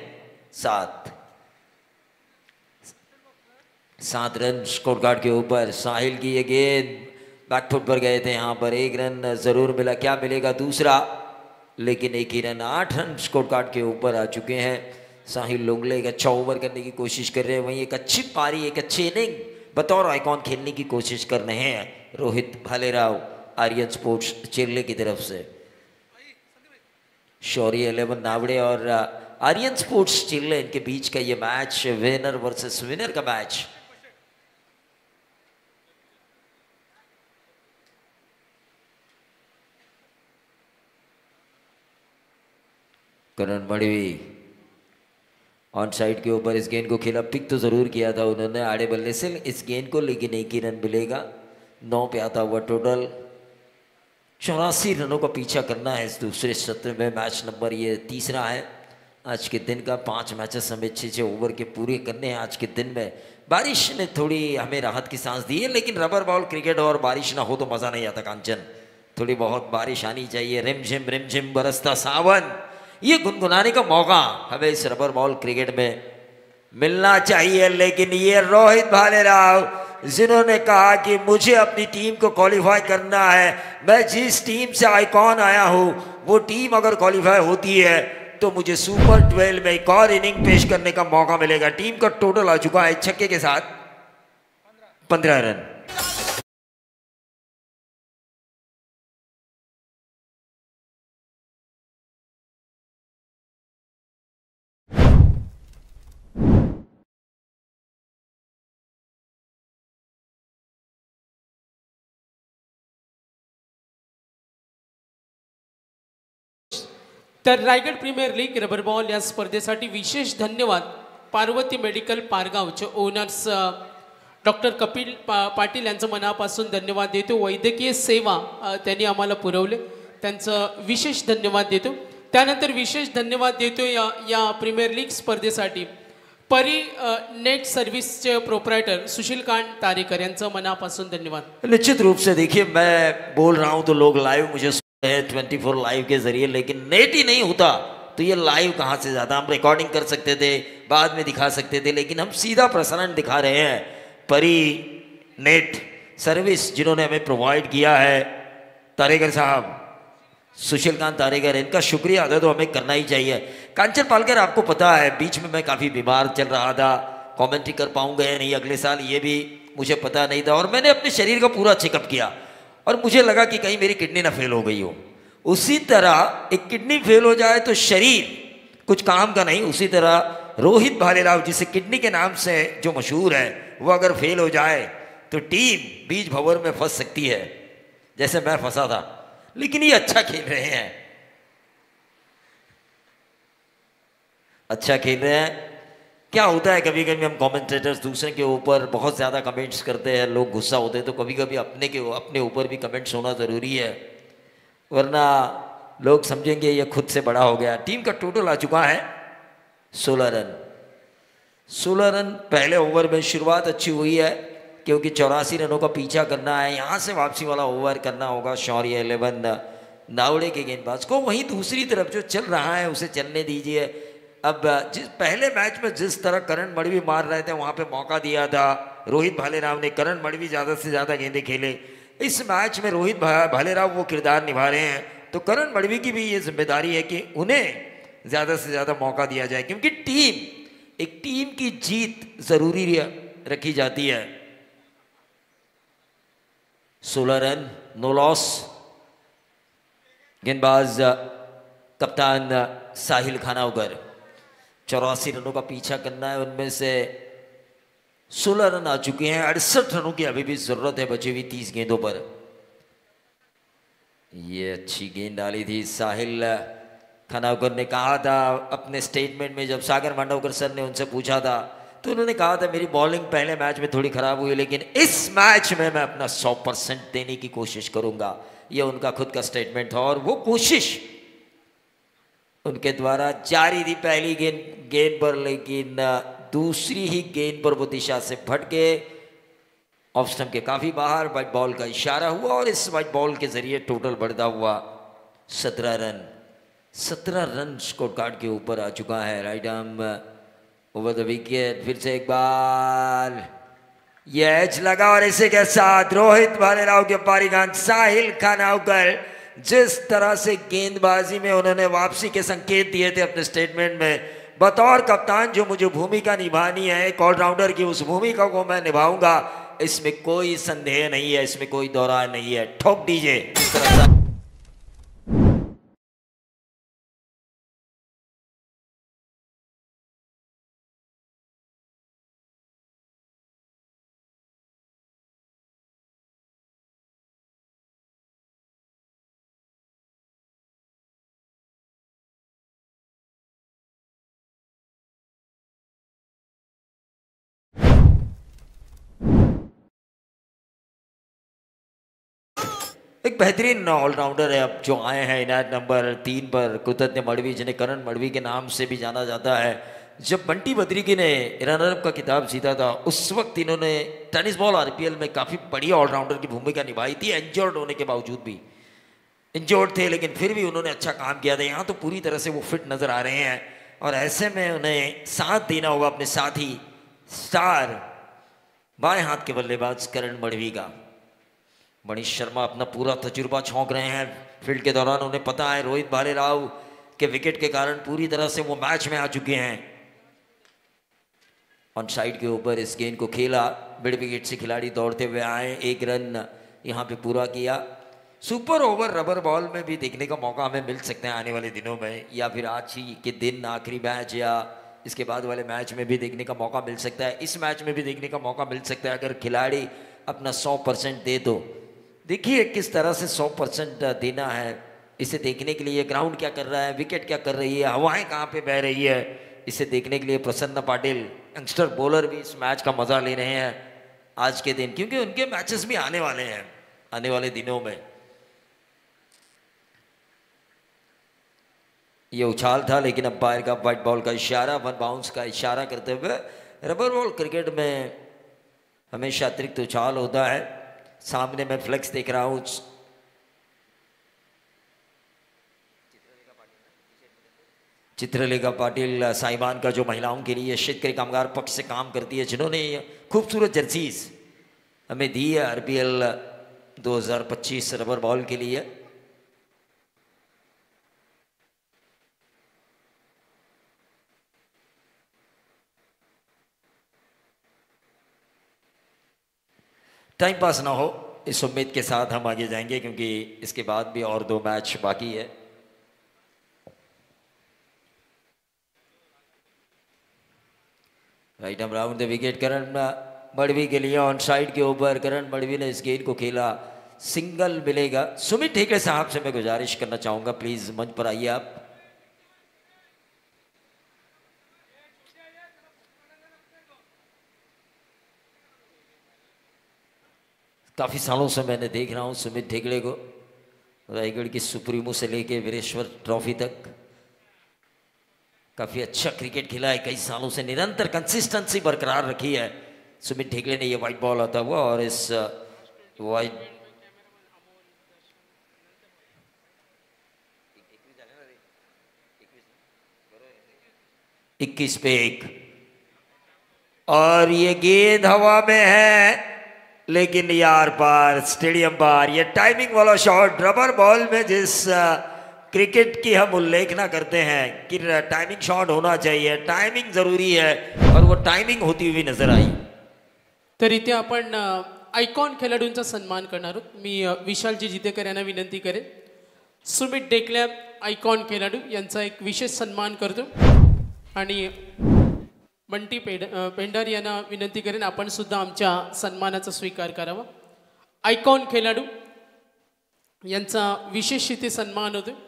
7 रन स्कोर कार्ड के ऊपर। साहिल की ये गेंद बैकफुट पर गए थे, यहाँ पर 1 रन जरूर मिला, क्या मिलेगा दूसरा, लेकिन 1 ही रन। 8 रन स्कोर कार्ड के ऊपर आ चुके हैं। साहिल लोंगले एक अच्छा ओवर करने की कोशिश कर रहे हैं, वहीं एक अच्छी पारी, एक अच्छी इनिंग बतौर आइकॉन खेलने की कोशिश कर रहे हैं रोहित भालेराव आर्यन स्पोर्ट्स चिरले की तरफ से। शौर्य 11 नावड़े और आर्यन स्पोर्ट्स चिरले, इनके बीच का ये मैच, विनर वर्सेस विनर का match. Karan Madvi on side के ऊपर इस गेंद को खेला, पिक तो जरूर किया था उन्होंने आड़े बल्ले से इस गेंद को, लेकिन 1 ही रन मिलेगा। 9 पे आता हुआ टोटल। 84 रनों का पीछा करना है इस दूसरे सत्र में। मैच नंबर ये तीसरा है आज के दिन का। 5 मैचेस हमें 6-6 ओवर के पूरे करने हैं आज के दिन में। बारिश ने थोड़ी हमें राहत की सांस दी है, लेकिन रबर बॉल क्रिकेट और बारिश ना हो तो मज़ा नहीं आता कांचन। थोड़ी बहुत बारिश आनी चाहिए, रिमझिम बरसता सावन, ये गुनगुनाने का मौका हमें इस रबर बॉल क्रिकेट में मिलना चाहिए, लेकिन ये रोहित भालेराव जिन्होंने कहा कि मुझे अपनी टीम को क्वालिफाई करना है, मैं जिस टीम से आइकॉन आया हूं वो टीम अगर क्वालिफाई होती है तो मुझे सुपर 12 में एक और इनिंग पेश करने का मौका मिलेगा। टीम का टोटल आ चुका है छक्के के साथ 15 रन। तर Raigad premier league rubber ball या स्पर्धेसाठी विशेष धन्यवाद पार्वती मेडिकल पारगावचे ओनर्स डॉक्टर कपिल पाटील यांचं मनापासून धन्यवाद देतो। वैद्यकीय सेवा त्यांनी आम्हाला पुरवले, त्यांचं विशेष धन्यवाद देतो। त्यानंतर विशेष धन्यवाद देतो या प्रीमियर लीग स्पर्धेसाठी परी नेट सर्व्हिसचे प्रोप्रायटर सुशीलकांत तारेकर यांचं मनापासून धन्यवाद। निश्चित रूप से देखिए, मैं बोल रहा हूं तो लोग लाइव मुझे है 24 लाइव के जरिए, लेकिन नेट ही नहीं होता तो ये लाइव कहाँ से जाता। हम रिकॉर्डिंग कर सकते थे, बाद में दिखा सकते थे, लेकिन हम सीधा प्रसारण दिखा रहे हैं। परी नेट सर्विस जिन्होंने हमें प्रोवाइड किया है, तारेकर साहब, सुशीलकांत तारेकर, इनका शुक्रिया अदा तो हमें करना ही चाहिए। कांचन पालकर, आपको पता है बीच में मैं काफ़ी बीमार चल रहा था, कॉमेंट्री कर पाऊंगा या नहीं अगले साल ये भी मुझे पता नहीं था, और मैंने अपने शरीर का पूरा चेकअप किया और मुझे लगा कि कहीं मेरी किडनी ना फेल हो गई हो। उसी तरह एक किडनी फेल हो जाए तो शरीर कुछ काम का नहीं, उसी तरह रोहित भालेराव जिसे किडनी के नाम से जो मशहूर है, वो अगर फेल हो जाए तो टीम बीच भंवर में फंस सकती है, जैसे मैं फंसा था। लेकिन ये अच्छा खेल रहे हैं, अच्छा खेल रहे हैं। क्या होता है कभी कभी हम कमेंटेटर्स दूसरे के ऊपर बहुत ज़्यादा कमेंट्स करते हैं, लोग गुस्सा होते हैं, तो कभी कभी अपने ऊपर भी कमेंट्स होना ज़रूरी है, वरना लोग समझेंगे ये खुद से बड़ा हो गया। टीम का टोटल आ चुका है 16 रन। 16 रन पहले ओवर में शुरुआत अच्छी हुई है, क्योंकि 84 रनों का पीछा करना है, यहाँ से वापसी वाला ओवर करना होगा शौर्य 11 नावड़े के गेंदबाज को। वहीं दूसरी तरफ जो चल रहा है उसे चलने दीजिए। अब जिस पहले मैच में जिस तरह करण मड़वी मार रहे थे वहाँ पे मौका दिया था रोहित भालेराव ने, करण मड़वी ज़्यादा से ज़्यादा गेंदें खेले। इस मैच में रोहित भालेराव वो किरदार निभा रहे हैं, तो करण मड़वी की भी ये जिम्मेदारी है कि उन्हें ज़्यादा से ज़्यादा मौका दिया जाए, क्योंकि एक टीम की जीत ज़रूरी रखी जाती है। 16 रन, नो लॉस। गेंदबाज कप्तान साहिल खानावकर, 84 रनों का पीछा करना है, उनमें से 16 रन आ चुके हैं। 68 रनों की अभी भी जरूरत है बची हुई 30 गेंदों पर। ये अच्छी गेंद डाली थी साहिल खानावकर ने। कहा था अपने स्टेटमेंट में, जब सागर मांडवकर सर ने उनसे पूछा था तो उन्होंने कहा था मेरी बॉलिंग पहले मैच में थोड़ी खराब हुई, लेकिन इस मैच में मैं अपना 100% देने की कोशिश करूंगा। ये उनका खुद का स्टेटमेंट था और वो कोशिश उनके द्वारा जारी थी पहली गेंद पर, लेकिन दूसरी ही गेंद पर वो दिशा से भटके ऑफ स्टंप के काफी बाहर। वाइट बॉल का इशारा हुआ और इस वाइट बॉल के जरिए टोटल बढ़ता हुआ 17 रन। 17 रन स्कोर कार्ड के ऊपर आ चुका है। Right arm over the wicket. फिर से एक बार ये एज लगा और इसी के साथ रोहित भालेराव के पारीगान साहिल खानावकर जिस तरह से गेंदबाजी में उन्होंने वापसी के संकेत दिए थे अपने स्टेटमेंट में, बतौर कप्तान जो मुझे भूमिका निभानी है एक ऑलराउंडर की, उस भूमिका को मैं निभाऊंगा, इसमें कोई संदेह नहीं है, इसमें कोई दौरान नहीं है। ठोक दीजिए। एक बेहतरीन ऑलराउंडर है अब जो आए हैं इनायत नंबर 3 पर, कृतज्ञ मड़वी, जिन्हें करण मड़वी के नाम से भी जाना जाता है। जब बंटी बद्रिकी ने रनर अप का खिताब जीता था उस वक्त इन्होंने टेनिस बॉल आरपीएल में काफ़ी बड़ी ऑलराउंडर की भूमिका निभाई थी, इंजर्ड होने के बावजूद भी। इंजर्ड थे लेकिन फिर भी उन्होंने अच्छा काम किया था। यहाँ तो पूरी तरह से वो फिट नज़र आ रहे हैं। और ऐसे में उन्हें साथ देना होगा अपने साथी स्टार बाएं हाथ के बल्लेबाज करण मडवी का। मनीष शर्मा अपना पूरा तजुर्बा छौंक रहे हैं फील्ड के दौरान। उन्हें पता है रोहित भालेराव के विकेट के कारण पूरी तरह से वो मैच में आ चुके हैं। ऑन साइड के ऊपर इस गेंद को खेला, मिड विकेट से खिलाड़ी दौड़ते हुए आए, 1 रन यहाँ पे पूरा किया। सुपर ओवर रबर बॉल में भी देखने का मौका हमें मिल सकता है आने वाले दिनों में, या फिर आज ही के दिन आखिरी मैच या इसके बाद वाले मैच में भी देखने का मौका मिल सकता है। इस मैच में भी देखने का मौका मिल सकता है अगर खिलाड़ी अपना 100% दे तो। देखिए किस तरह से 100% देना है, इसे देखने के लिए ग्राउंड क्या कर रहा है, विकेट क्या कर रही है, हवाएं कहाँ पे बह रही है, इसे देखने के लिए प्रसन्न पाटिल यंगस्टर बॉलर भी इस मैच का मजा ले रहे हैं आज के दिन, क्योंकि उनके मैचेस भी आने वाले हैं आने वाले दिनों में। ये उछाल था लेकिन अंपायर का व्हाइट बॉल का इशारा, 1 बाउंस का इशारा करते हुए। रबर बॉल क्रिकेट में हमेशा अतिरिक्त उछाल होता है। सामने मैं फ्लेक्स देख रहा हूं, चित्रलेखा पाटिल साहिबान का, जो महिलाओं के लिए शेतकरी कामगार पक्ष से काम करती है, जिन्होंने खूबसूरत जर्सीज हमें दी है आरपीएल 2025 रबर बॉल के लिए। टाइम पास ना हो इस उम्मीद के साथ हम आगे जाएंगे, क्योंकि इसके बाद भी और 2 मैच बाकी है। Right arm round the wicket Karan Madvi के लिए। ऑन साइड के ऊपर करण मडवी ने इस गेंद को खेला, सिंगल मिलेगा। सुमित ठेकड़े साहब से मैं गुजारिश करना चाहूंगा, प्लीज मंच पर आइए आप। काफी सालों से मैंने देख रहा हूं सुमित ठेकड़े को, रायगढ़ की सुप्रीमो से लेके वीरेश्वर ट्रॉफी तक काफी अच्छा क्रिकेट खेला है। कई सालों से निरंतर कंसिस्टेंसी बरकरार रखी है सुमित ठेकड़े ने। ये वाइट बॉल आता हुआ और इस वाइट 21 पे 1 और ये गेंद हवा में है, लेकिन यार पार स्टेडियम पार। ये टाइमिंग वाला शॉट, रबर बॉल में जिस क्रिकेट की हम उल्लेखना करते हैं कि टाइमिंग शॉट होना चाहिए, टाइमिंग जरूरी है, और वो टाइमिंग होती हुई नजर आई। तर इथे आपण आयकॉन खेळाडूंचा सन्मान करणार आहोत। मी विशालजी जितेकर यांना विनंती करेन, सुमित डेकल्या आयकॉन खेळाडू यांचा एक विशेष सन्मान करतो, आणि बंटी पेंडार यांना विनंती करेन आपण सुद्धा आमच्या सन्मानाचा स्वीकार करावा। आयकॉन खेळाडू यांचा विशेष इथे सन्मान होतो।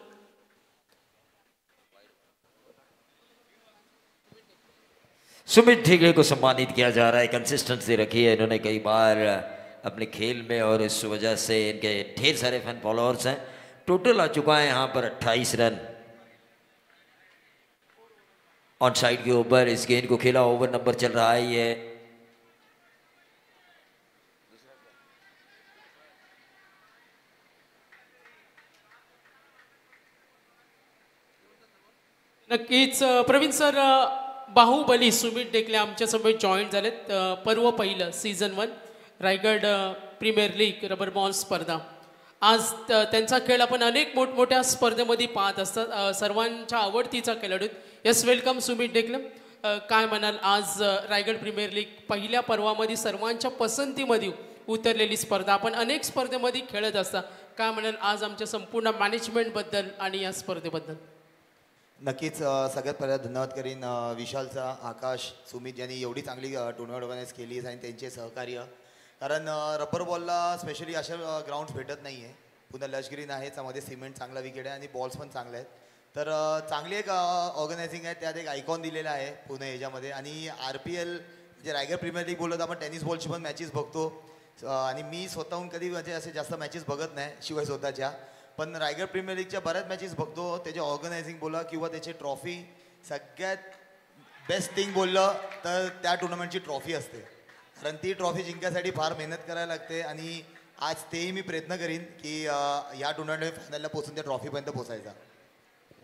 सुमित ठेकड़े को सम्मानित किया जा रहा है। कंसिस्टेंसी रखी है इन्होंने कई बार अपने खेल में, और इस वजह से इनके ढेर सारे फैन फॉलोअर्स हैं। टोटल आ चुका है यहाँ पर 28 रन। ऑन साइड के ऊपर इस गेंद को खेला, ओवर नंबर चल रहा है ये। नक्कीच प्रवीण सर, बाहुबली सुमित डेकले आमच्या समोर जॉईन झालेत। पर्व पहिलं season 1 Raigad premier league rubber ball स्पर्धा। आज त्यांचा खेळ आपण अनेक मोठमोठ्या स्पर्धेमध्ये पाहत असतात, सर्वांच्या आवडतीचा खेळाडू। Yes, welcome Sumit Dekle. काय म्हणाल, आज रायगड प्रीमियर लीग पहिल्या पर्वामध्ये सर्वांच्या पसंतीमध्ये उतरलेली स्पर्धा, आपण अनेक स्पर्धेमध्ये खेळत असता, काय म्हणाल आज आमच्या संपूर्ण मॅनेजमेंटबद्दल आणि या स्पर्धेबद्दल? नक्कीच सगळ्यात पहिला धन्यवाद करीन विशालचा, आकाश, सुमित यांनी एवढी चांगली टुर्नामेंट ऑर्गनाईज केली आणि त्यांचे सहकार्य। कारण रबर बॉलला स्पेशली अशा ग्राउंड्स भेटत नाही आहे। पुन्हा लश ग्रीन आहे, त्यामध्ये सिमेंट चांगला विकेट आहे आणि बॉल्स पण चांगले आहेत। तर चांगली एक ऑर्गनायझिंग आहे, त्यात एक आयकॉन दिलेला आहे पुणे ह्याच्यामध्ये। आणि RPL जे रायगड प्रीमियर लीग बोलत आपण टेनिस बॉलची पण मॅचेस बघतो, आणि मी स्वतःहून कधी म्हणजे असे जास्त मॅचेस बघत नाही शिवाय स्वतःच्या, पण रायगड प्रीमियर लीगच्या बऱ्याच मॅचेस बघतो। त्याचे ऑर्गनायझिंग बोला किंवा त्याचे ट्रॉफी, सगळ्यात बेस्ट थिंग बोललं तर त्या टुर्नामेंटची ट्रॉफी असते, कारण ती ट्रॉफी जिंकण्यासाठी फार मेहनत करायला लागते। आणि आज तेही मी प्रयत्न करीन की या टुर्नामेंट फायनलला पोहोचून त्या ट्रॉफीपर्यंत पोहोचायचा।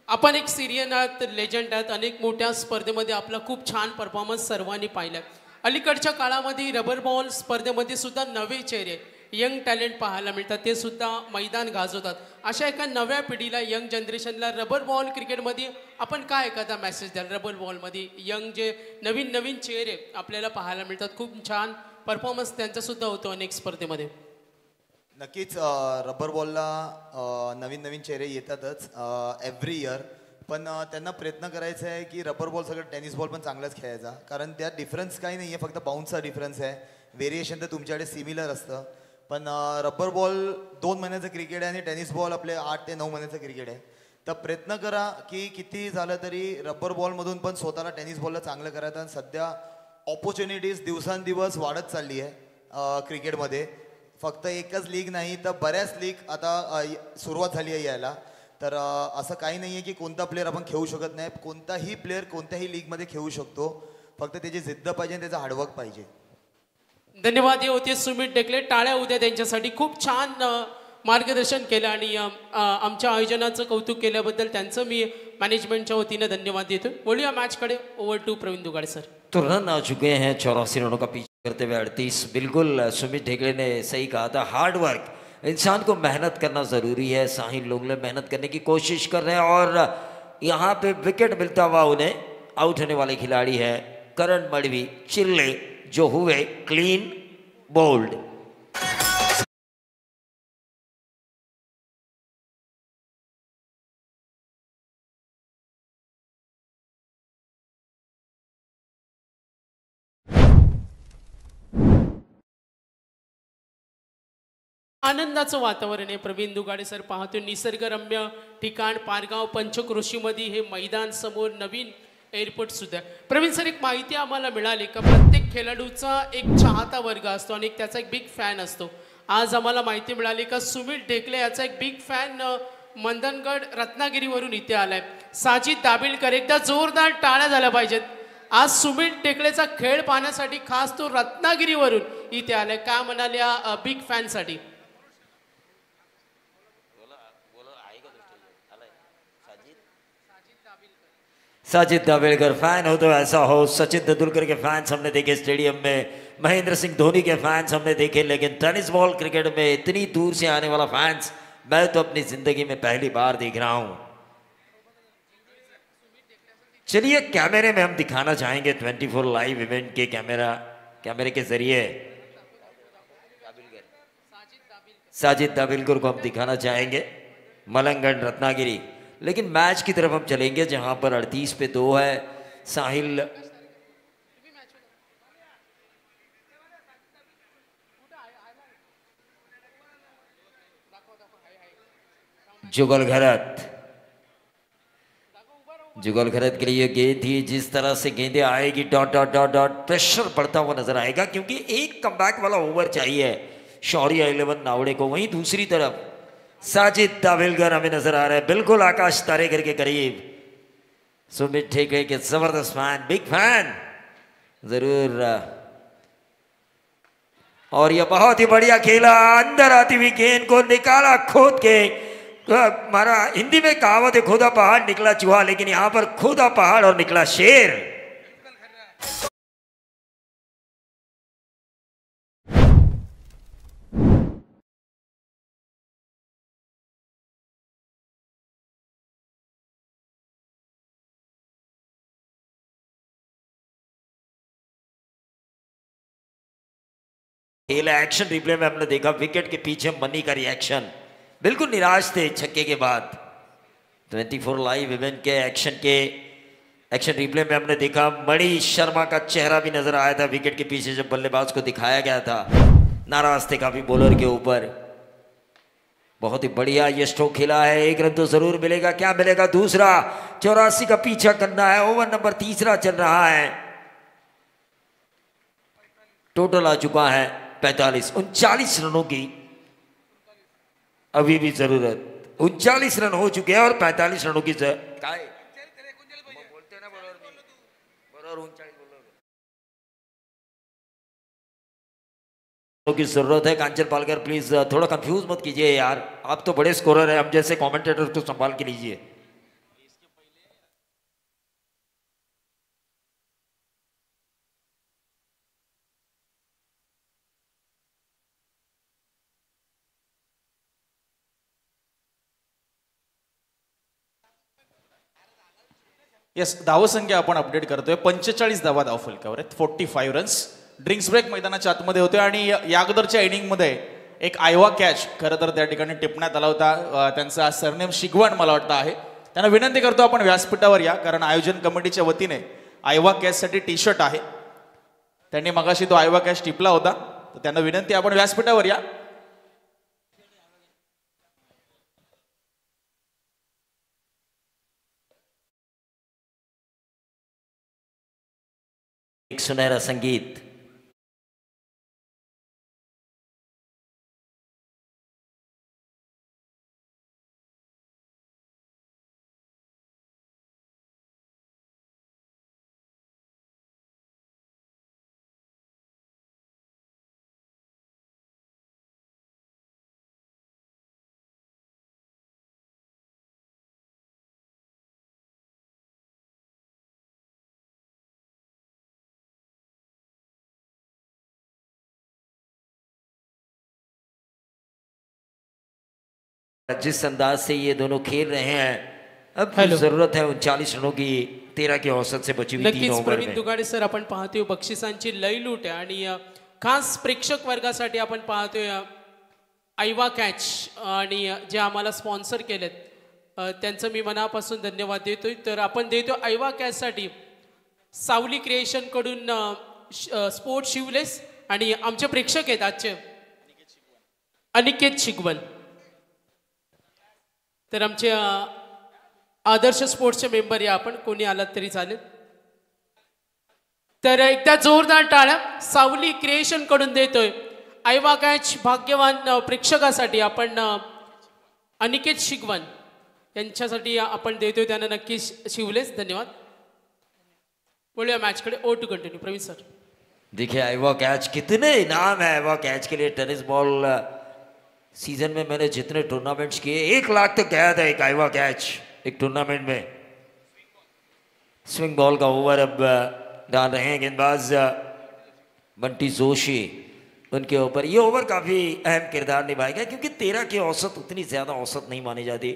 आपण एक सिरियन आहात, लेजंड आहात, अनेक मोठ्या स्पर्धेमध्ये आपला खूप छान परफॉर्मन्स सर्वांनी पाहिला. अलीकडच्या काळामध्ये रबर बॉल स्पर्धेमध्ये सुद्धा नवे चेहरे, यंग टॅलेंट पाहायला मिळतात, ते सुद्धा मैदान गाजवतात. अशा एका नव्या पिढीला, यंग जनरेशनला रबर बॉल क्रिकेटमध्ये आपण काय एखादा मेसेज द्याल? रबर बॉलमध्ये यंग जे नवीन नवीन चेहरे आपल्याला पाहायला मिळतात, खूप छान परफॉर्मन्स त्यांचा सुद्धा होतो अनेक स्पर्धेमध्ये. नक्कीच रबर बॉलला नवीन नवीन चेहरे येतातच एव्हरी इयर, पण त्यांना प्रयत्न करायचा आहे की रबर बॉल सगळं टेनिस बॉल पण चांगलाच खेळायचा, कारण त्यात डिफरन्स काही नाही आहे, फक्त बाउन्सचा डिफरन्स आहे. व्हेरिएशन तर तुमच्याकडे सिमिलर असतं, पण रबर बॉल 2 महिन्याचं क्रिकेट आहे आणि टेनिस बॉल आपले 8 ते 9 महिन्याचं क्रिकेट आहे. तर प्रयत्न करा की किती झालं तरी रबर बॉलमधून पण स्वतःला टेनिस बॉलला चांगलं करायचं. आणि सध्या ऑपॉर्च्युनिटीज दिवसांदिवस वाढत चालली आहे क्रिकेटमध्ये. फक्त एकच लीग नाही तर बऱ्याच लीग आता सुरुवात झाली आहे यायला. तर असं काही नाही आहे की कोणता प्लेअर आपण खेळू शकत नाही. कोणताही प्लेअर कोणत्याही लीगमध्ये खेळू शकतो, फक्त त्याची जिद्द पाहिजे आणि त्याचं हार्डवर्क पाहिजे. धन्यवाद. हे होते सुमित ढेकले. टाळ्या उद्या त्यांच्यासाठी. खूप छान मार्गदर्शन केलं आणि आमच्या आयोजनाचं कौतुक केल्याबद्दल त्यांचं मी मॅनेजमेंटच्या वतीनं धन्यवाद देतो. बोलूया मॅचकडे. Over two Pravin Dugade sir. तो रन आ चुके हैं 84 रनों का पीछे करते हुए 38. बिल्कुल सुमित ढेकले ने सही कहा था, हार्ड वर्क, इंसान को मेहनत करना ज़रूरी है. साहिल लोंगले मेहनत करने की कोशिश कर रहे हैं और यहाँ पे विकेट मिलता हुआ उन्हें आउट होने वाले खिलाड़ी है करण मडवी. चिल्ले जो हुए क्लीन बोल्ड. आनंदाचं वातावरण आहे. प्रवीण दुगाडे सर पाहतो निसर्गरम्य ठिकाण पारगाव पंचक्रोशीमध्ये हे मैदान, समोर नवीन एअरपोर्ट सुद्धा. प्रवीण सर, एक माहिती आम्हाला मिळाली का प्रत्येक खेळाडूचा एक चाहता वर्ग असतो आणि त्याचा एक बिग फॅन असतो. आज आम्हाला माहिती मिळाली का सुमित ढेकले याचा एक बिग फॅन मंदनगड रत्नागिरीवरून इथे आलाय. साजिद दाबिलकर, एकदा जोरदार टाळ्या झाल्या पाहिजेत. आज सुमित ढेकलेचा खेळ पाहण्यासाठी खास तो रत्नागिरीवरून इथे आलाय. काय म्हणाले या बिग फॅनसाठी? साजिद दावेलकर फैन हो तो ऐसा हो. सचिन तेंदुलकर के फैंस हमने देखे स्टेडियम में, महेंद्र सिंह धोनी के फैंस हमने देखे, लेकिन टेनिस बॉल क्रिकेट में इतनी दूर से आने वाला फैंस मैं तो अपनी जिंदगी में पहली बार देख रहा हूं. चलिए कैमरे में हम दिखाना चाहेंगे 24 लाइव इवेंट के कैमरे के जरिए साजिद दावेलकर को हम दिखाना चाहेंगे मलंगगढ़ रत्नागिरी. लेकिन मैच की तरफ हम चलेंगे जहां पर 38 पे 2 है. साहिल जुगल घरत के लिए गेंद थी. जिस तरह से गेंदें आएगी dot dot dot dot pressure बढ़ता हुआ नजर आएगा, क्योंकि एक कमबैक वाला ओवर चाहिए शौर्य 11 नावड़े को. वहीं दूसरी तरफ साजिद दावेलकर हमें नजर आ रहा है बिल्कुल आकाश तारेकर के करीब. सुमित ढेकले के जबरदस्त फैन, बिग फैन जरूर. और यह बहुत ही बढ़िया खेला. अंदर आती हुई गेंद को निकाला खोद के. हमारा हिंदी में कहावत है खोदा पहाड़ निकला चूहा, लेकिन यहां पर खोदा पहाड़ और निकला शेर. खेल एक्शन रिप्ले में हमने देखा विकेट के पीछे मनी का रिएक्शन. बिल्कुल निराश थे छक्के के बाद. 24 लाइव इवेंट के एक्शन रिप्ले में हमने देखा मणि शर्मा का चेहरा भी नजर आया था विकेट के पीछे जब बल्लेबाज को दिखाया गया था. नाराज थे काफी बॉलर के ऊपर. बहुत ही बढ़िया ये स्ट्रोक खेला है. एक रन तो जरूर मिलेगा. क्या मिलेगा? दूसरा. 84 का पीछा करना है. ओवर नंबर 3 चल रहा है. टोटल आ चुका है 45. 39 रनों की अभी भी जरूरत. 39 रन हो चुके हैं और 45 रनों की की जरूरत है. कांचन पालकर प्लीज थोड़ा कंफ्यूज मत कीजिए यार, आप तो बड़े स्कोरर हैं, हम जैसे कमेंटेटर तो संभाल के लीजिए. येस, धावसंख्या आपण अपडेट करतोय. 45 धावा धावफलकावर आहेत, 45 रन्स. ड्रिंक्स ब्रेक मैदानाच्या आतमध्ये होते आणि या अगोदरच्या इनिंगमध्ये एक आयवा कॅच खरं तर त्या ठिकाणी टिपण्यात आला होता. त्यांचा सरनेम शिगवण मला वाटतं आहे. त्यांना विनंती करतो आपण व्यासपीठावर या, कारण आयोजन कमिटीच्या वतीने आयवा कॅचसाठी टी शर्ट आहे. त्यांनी मगाशी तो आयवा कॅच टिपला होता, तर त्यांना विनंती आपण व्यासपीठावर या. एक सुनहरा संगीत. जिस अंदाज से ये दोनों खेल रहे हैं, अब जरूरत है 39 रनों की, 13 की औसत से बची हुई 3 नक्कीच ओव्हर प्रवीण में. दुगाडे सर, आपण पाहतोय बक्षिसांची लय लूट आहे आणि खास प्रेक्षक वर्गासाठी आपण पाहतोय आयवा कॅच आणि जे आम्हाला स्पॉन्सर केलेत त्यांचं मी मनापासून धन्यवाद देतोय. तर आपण देतो आयवा कॅचसाठी सावली क्रिएशन कडून स्पोर्ट शिवलेस आणि आमचे प्रेक्षक आहेत आजचे अनिकेत शिगवण. तर आमचे आदर्श स्पोर्ट्सचे मेंबर या, आपण कोणी आलात तरी चालेल. तर एकदा जोरदार टाळ्या सावली क्रिएशन कडून देतोय आयवा कॅच भाग्यवान प्रेक्षकासाठी. आपण अनिकेत शिगवण यांच्यासाठी आपण देतोय, त्यांना नक्की शिवलेच. धन्यवाद. बोलूया मॅचकडे. ओ टू कंटिन्यू प्रवीण सर. देखिए आयवा कैच, कितने इनाम है आयवा कैच के लिए. टेनिस बॉल सीजन में मैंने जितने टूर्नामेंट्स किए 1 लाख तक गया था एक आयवा कैच एक टूर्नामेंट में. स्विंग बॉल का ओवर अब डाल रहे हैं गेंदबाज बंटी जोशी. उनके ऊपर ये ओवर काफ़ी अहम किरदार निभाएगा, क्योंकि 13 की औसत उतनी ज़्यादा औसत नहीं मानी जाती.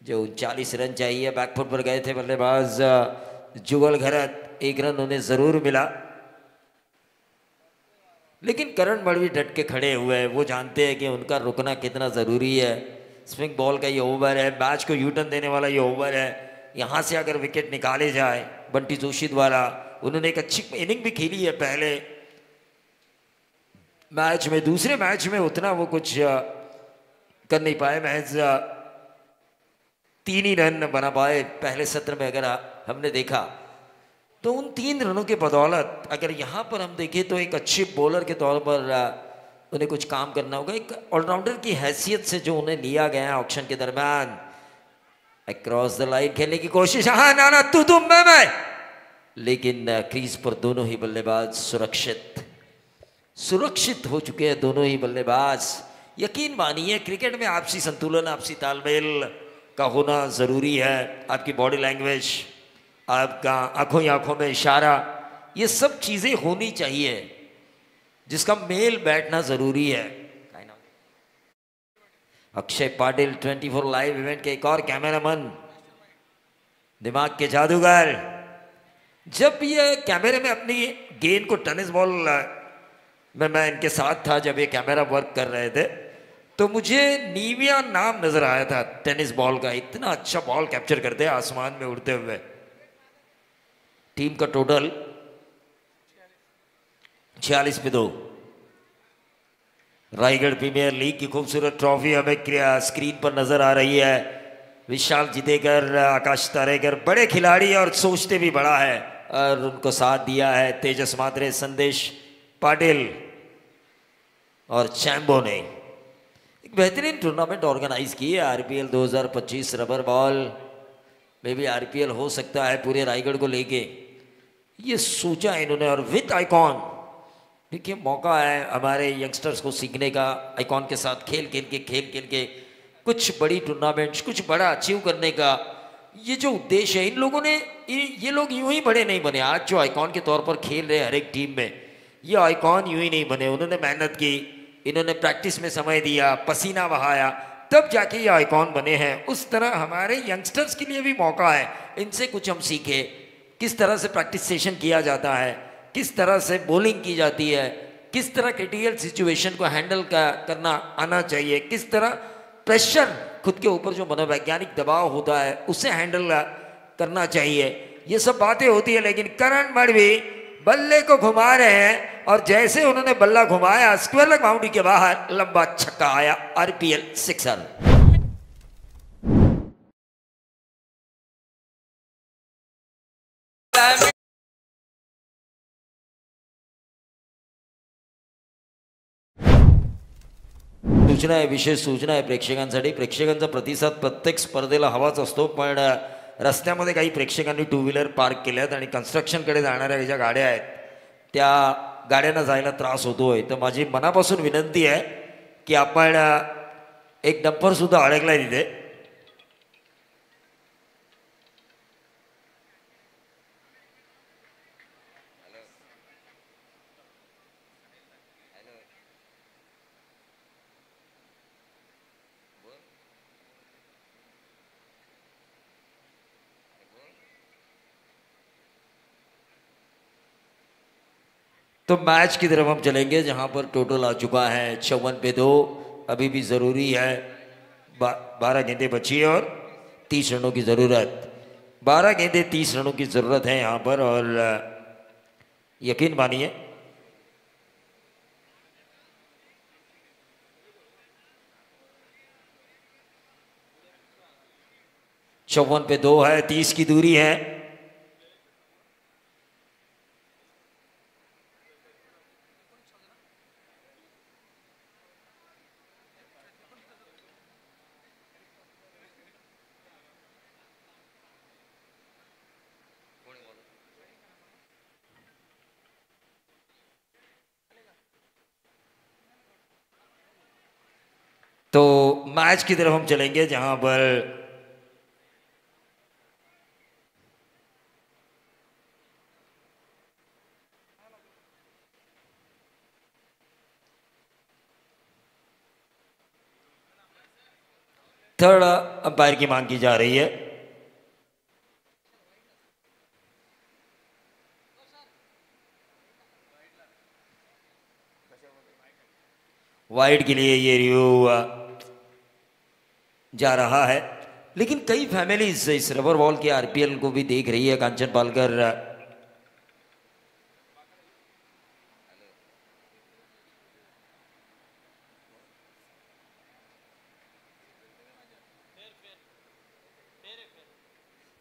जो 39 रन चाहिए, बैकफुट पर गए थे बल्लेबाज जुगल घरत. 1 रन उन्हें ज़रूर मिला, लेकिन करण मड़वी डट के खड़े हुए हैं. वो जानते हैं कि उनका रुकना कितना ज़रूरी है. स्विंग बॉल का ये ओवर है, मैच को यूटर्न देने वाला ये ओवर है. यहाँ से अगर विकेट निकाले जाए बंटी जोशी द्वारा, उन्होंने एक अच्छी इनिंग भी खेली है पहले मैच में. दूसरे मैच में उतना वो कुछ कर नहीं पाए, महज 3 ही रन बना पाए पहले सत्र में. अगर हमने देखा तो उन 3 रनों के बदौलत अगर यहाँ पर हम देखें तो एक अच्छे बॉलर के तौर पर उन्हें कुछ काम करना होगा. एक ऑलराउंडर की हैसियत से जो उन्हें लिया गया है ऑक्शन के दरमियान, अक्रॉस द लाइन खेलने की कोशिश. हाँ नाना तू मैं, लेकिन क्रीज पर दोनों ही बल्लेबाज सुरक्षित हो चुके हैं. दोनों ही बल्लेबाज. यकीन मानिए क्रिकेट में आपसी संतुलन, आपसी तालमेल का होना ज़रूरी है. आपकी बॉडी लैंग्वेज, आपका आंखों ही आंखों में इशारा, ये सब चीज़ें होनी चाहिए, जिसका मेल बैठना ज़रूरी है. अक्षय पाटिल 24 लाइव इवेंट के एक और कैमरामैन, दिमाग के जादूगर. जब ये कैमरे में अपनी गेंद को टेनिस बॉल में, मैं इनके साथ था जब ये कैमरा वर्क कर रहे थे, तो मुझे नीविया नाम नजर आया था टेनिस बॉल का. इतना अच्छा बॉल कैप्चर करते हैं आसमान में उड़ते हुए. टीम का टोटल 46 पे 2. रायगढ़ प्रीमियर लीग की खूबसूरत ट्रॉफी हमें स्क्रीन पर नजर आ रही है. विशाल जितेकर, आकाश तारेकर, बड़े खिलाड़ी और सोचते भी बड़ा है, और उनको साथ दिया है तेजस मात्रे, संदेश पाटिल और चैम्बो ने. एक बेहतरीन टूर्नामेंट ऑर्गेनाइज की है आरपीएल 2025. रबर बॉल में भी आरपीएल हो सकता है पूरे रायगढ़ को लेके, ये सोचा इन्होंने. और विथ आइकॉन, देखिए मौका है हमारे यंगस्टर्स को सीखने का. आइकॉन के साथ खेल खेल के कुछ बड़ी टूर्नामेंट्स, कुछ बड़ा अचीव करने का ये जो उद्देश्य है. इन लोगों ने, ये लोग यूं ही बड़े नहीं बने. आज जो आइकॉन के तौर पर खेल रहे हर एक टीम में, ये आइकॉन यूं ही नहीं बने. उन्होंने मेहनत की, इन्होंने प्रैक्टिस में समय दिया, पसीना बहाया, तब जाके ये आइकॉन बने हैं। उस तरह हमारे यंगस्टर्स के लिए भी मौका है, इनसे कुछ हम सीखें, किस तरह से प्रैक्टिस सेशन किया जाता है, किस तरह से बॉलिंग की जाती है, किस तरह क्रिटिकल सिचुएशन को हैंडल करना आना चाहिए, किस तरह प्रेशर खुद के ऊपर जो मनोवैज्ञानिक दबाव होता है उसे हैंडल करना चाहिए। ये सब बातें होती है, लेकिन करण मडवी बल्ले को घुमा रहे हैं और जैसे उन्होंने बल्ला घुमाया स्क्वायर लेग बाउंड्री के बाहर लंबा छक्का आया, आरपीएल सिक्सर। सूचना आहे, विशेष सूचना आहे प्रेक्षकांसाठी। प्रेक्षकांचा प्रतिसाद प्रत्येक स्पर्धेला हवाच असतो, पण रस्त्यामध्ये काही प्रेक्षकांनी टू व्हीलर पार्क केल्यात आणि कन्स्ट्रक्शनकडे जाणाऱ्या ज्या गाड्या आहेत त्या गाड्यांना जायला त्रास होतोय। तर माझी मनापासून विनंती आहे की आपण एक डंपर सुद्धा अडकलाय तिथे, तो मैच की तरफ हम चलेंगे जहां पर टोटल आ चुका है 56 पे 2। अभी भी ज़रूरी है, 12 गेंदें बची है और 30 रनों की ज़रूरत। 12 गेंदें 30 रनों की ज़रूरत है यहाँ पर, और यकीन मानिए चौवन पे 2 है, 30 की दूरी है। तो मैच की तरफ हम चलेंगे जहां पर थर्ड अंपायर की मांग की जा रही है। वाइड के लिए ये रिव्यू जा रहा है, लेकिन कई फैमिलीज इस रबर बॉल के आरपीएल को भी देख रही है। कांचन पालकर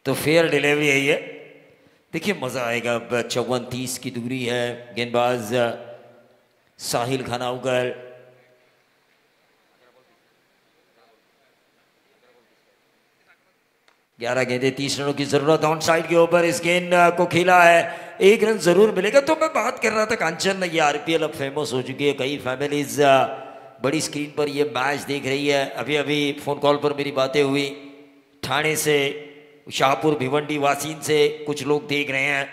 तो फेयर डिलीवरी है ये, देखिए मजा आएगा। अब 54-30 की दूरी है। गेंदबाज साहिल खानाउकर 11 गेंदें 30 रनों की जरूरत। ऑन साइड के ऊपर इस गेंद को खेला है, 1 रन जरूर मिलेगा। तो मैं बात कर रहा था कांचन, ये आरपीएल अब फेमस हो चुकी है, कई फैमिलीज बड़ी स्क्रीन पर ये मैच देख रही है। अभी अभी फोन कॉल पर मेरी बातें हुई, ठाणे से, शाहपुर, भिवंडी, वासीन से कुछ लोग देख रहे हैं।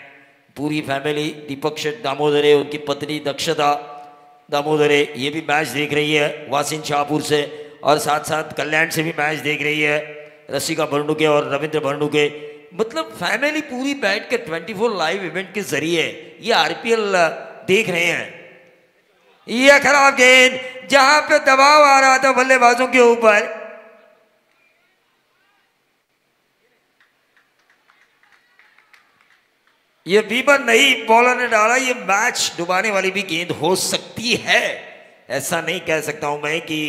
पूरी फैमिली, दीपक शेठ दामोदरे, उनकी पत्नी दक्षता दामोदरे, ये भी मैच देख रही है वासीन शाहपुर से, और साथ साथ कल्याण से भी मैच देख रही है, रसिका भरनुके और रविंद्र भरनुके। मतलब फैमिली पूरी बैठ के 24 लाइव इवेंट के जरिए ये आरपीएल देख रहे हैं। यह खराब गेंद, जहां पे दबाव आ रहा था बल्लेबाजों के ऊपर, ये बीबर नहीं, बॉलर ने डाला। ये मैच डुबाने वाली भी गेंद हो सकती है, ऐसा नहीं कह सकता हूं मैं कि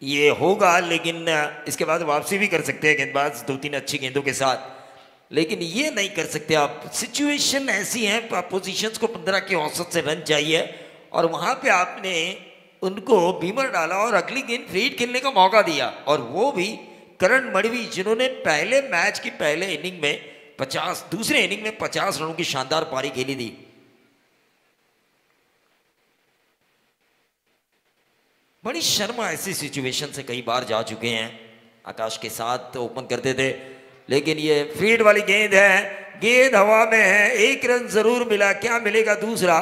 ये होगा, लेकिन इसके बाद वापसी भी कर सकते हैं गेंदबाज 2-3 अच्छी गेंदों के साथ, लेकिन ये नहीं कर सकते आप। सिचुएशन ऐसी है, पोजीशंस को 15 के औसत से रन चाहिए, और वहां पे आपने उनको बीमर डाला और अगली गेंद फ्रीड खेलने का मौका दिया, और वो भी करण मडवी, जिन्होंने पहले मैच की पहले इनिंग में 50, दूसरे इनिंग में 50 रनों की शानदार पारी खेली थी। बड़ी शर्मा ऐसी सिचुएशन से कई बार जा चुके हैं। आकाश के साथ ओपन करते थे, लेकिन ये फीड वाली गेंद है, गेंद हवा में है, 1 रन जरूर मिला। क्या मिलेगा दूसरा?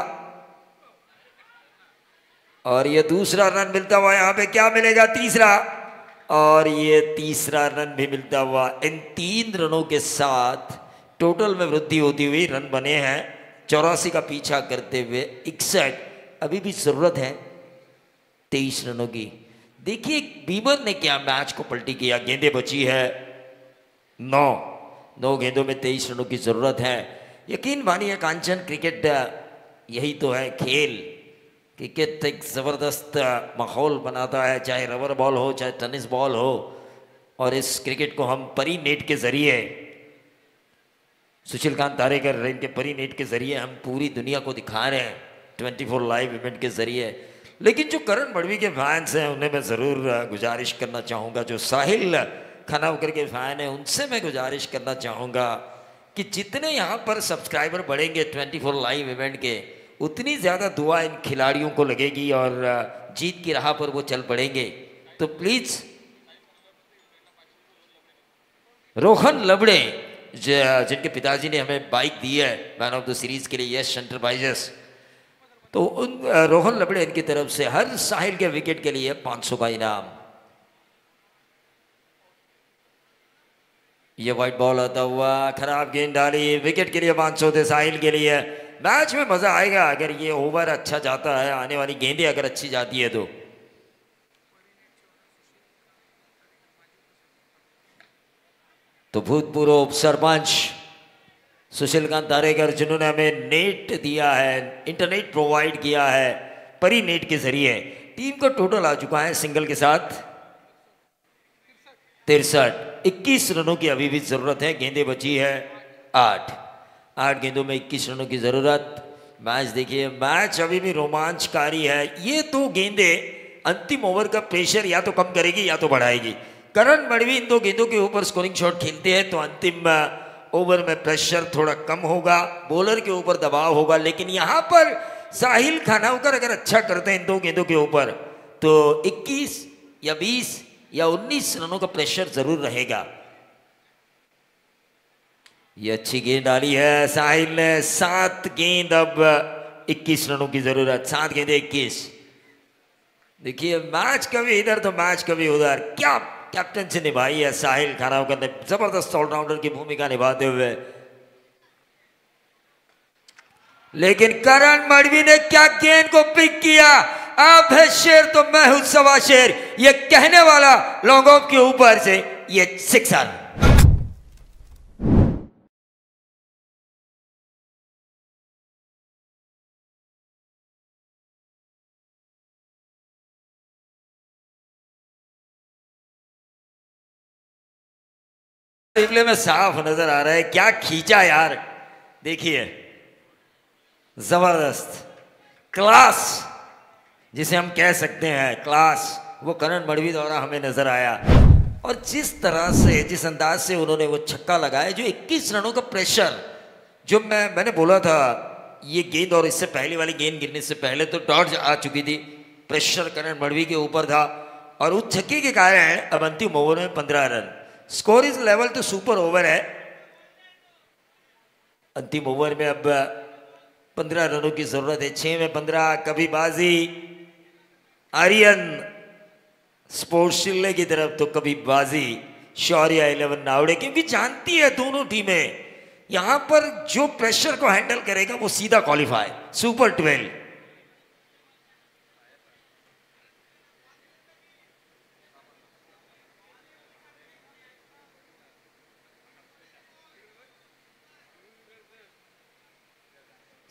और ये दूसरा रन मिलता हुआ यहां पे क्या मिलेगा? तीसरा। और ये तीसरा रन भी मिलता हुआ। इन 3 रनों के साथ टोटल में वृद्धि होती हुई रन बने हैं 84 का पीछा करते हुए 61। अभी भी जरूरत है 23 रनों की। देखिए बीबर ने क्या मैच को पलटी किया। गेंदें बची है 9 गेंदों में 23 रनों की जरूरत है। यकीन मानिए कांचन, क्रिकेट यही तो है खेल। क्रिकेट एक ज़बरदस्त माहौल बनाता है, चाहे रबर बॉल हो चाहे टेनिस बॉल हो। और इस क्रिकेट को हम परी नेट के ज़रिए, सुशील कांत तारेकर इनके परी नेट के ज़रिए हम पूरी दुनिया को दिखा रहे हैं 24 लाइव इवेंट के ज़रिए। लेकिन जो करण मडवी के फैंस हैं उन्हें मैं ज़रूर गुजारिश करना चाहूँगा, जो साहिल खानावकर के फ़ैन हैं उनसे मैं गुजारिश करना चाहूँगा कि जितने यहाँ पर सब्सक्राइबर बढ़ेंगे 24 लाइव इवेंट के, उतनी ज़्यादा दुआ इन खिलाड़ियों को लगेगी और जीत की राह पर वो चल पड़ेंगे। तो प्लीज़ रोहन लबड़े जिनके पिताजी ने हमें बाइक दी है मैन ऑफ द सीरीज के लिए, यस एंटरप्राइजेस, तो उन रोहन लबड़े इनकी तरफ से हर साहिल के विकेट के लिए 500 का इनाम। ये वाइट बॉल आता हुआ, खराब गेंद डाली, विकेट के लिए 500 थे साहिल के लिए। मैच में मजा आएगा अगर ये ओवर अच्छा जाता है, आने वाली गेंदें अगर अच्छी जाती है तो भूतपूर्व उप सरपंच सुशील कांत तारेकर जिन्होंने हमें नेट दिया है, इंटरनेट प्रोवाइड किया है परी नेट के जरिए। टीम का टोटल आ चुका है सिंगल के साथ 63। 21 रनों की अभी भी जरूरत है। गेंदें बची है 8 गेंदों में 21 रनों की जरूरत। मैच देखिए, मैच अभी भी रोमांचकारी है। ये 2 गेंदें अंतिम ओवर का प्रेशर या तो कम करेगी या तो बढ़ाएगी। करण मडवी इन 2 गेंदों के ऊपर स्कोरिंग शॉट खेलते हैं तो अंतिम ओवर में प्रेशर थोड़ा कम होगा, बॉलर के ऊपर दबाव होगा। लेकिन यहाँ पर साहिल खानावकर अगर अच्छा करते हैं इन 2 गेंदों के ऊपर तो 21 या 20 या 19 रनों का प्रेशर जरूर रहेगा। ये अच्छी गेंद डाली है साहिल ने। 7 गेंद, अब 21 रनों की जरूरत। 7 गेंदे 21। देखिए मैच कभी इधर तो मैच कभी उधर। क्या कैप्टन से निभाई है साहिल खानावकर ने, जबरदस्त ऑलराउंडर की भूमिका निभाते हुए। लेकिन करण मडवी ने क्या गेंद को पिक किया। आप है शेर तो मैं हूं सवा शेर, ये कहने वाला लॉन्ग ऑफ के ऊपर से ये 6 रन। रिप्ले में साफ नजर आ रहा है, क्या खींचा यार। देखिए जबरदस्त क्लास जिसे हम कह सकते हैं, क्लास, वो करण मडवी द्वारा हमें नजर आया। और जिस तरह से, जिस अंदाज से उन्होंने वो छक्का लगाया, जो 21 रनों का प्रेशर, जो मैंने बोला था ये गेंद और इससे पहले वाली गेंद गिरने से पहले तो डॉट आ चुकी थी, प्रेशर करण मडवी के ऊपर था। और उस छक्के के कारण अब अंतिम ओवर में 15 रन। स्कोर इज लेवल तो सुपर ओवर है। अंतिम ओवर में अब 15 रनों की जरूरत है। 6 में 15, कभी बाजी आर्यन स्पोर्ट्स शिल्ले की तरफ तो कभी बाजी शौर्य 11 नावड़े, क्योंकि जानती है दोनों टीमें यहां पर जो प्रेशर को हैंडल करेगा वो सीधा क्वालिफाई सुपर 12।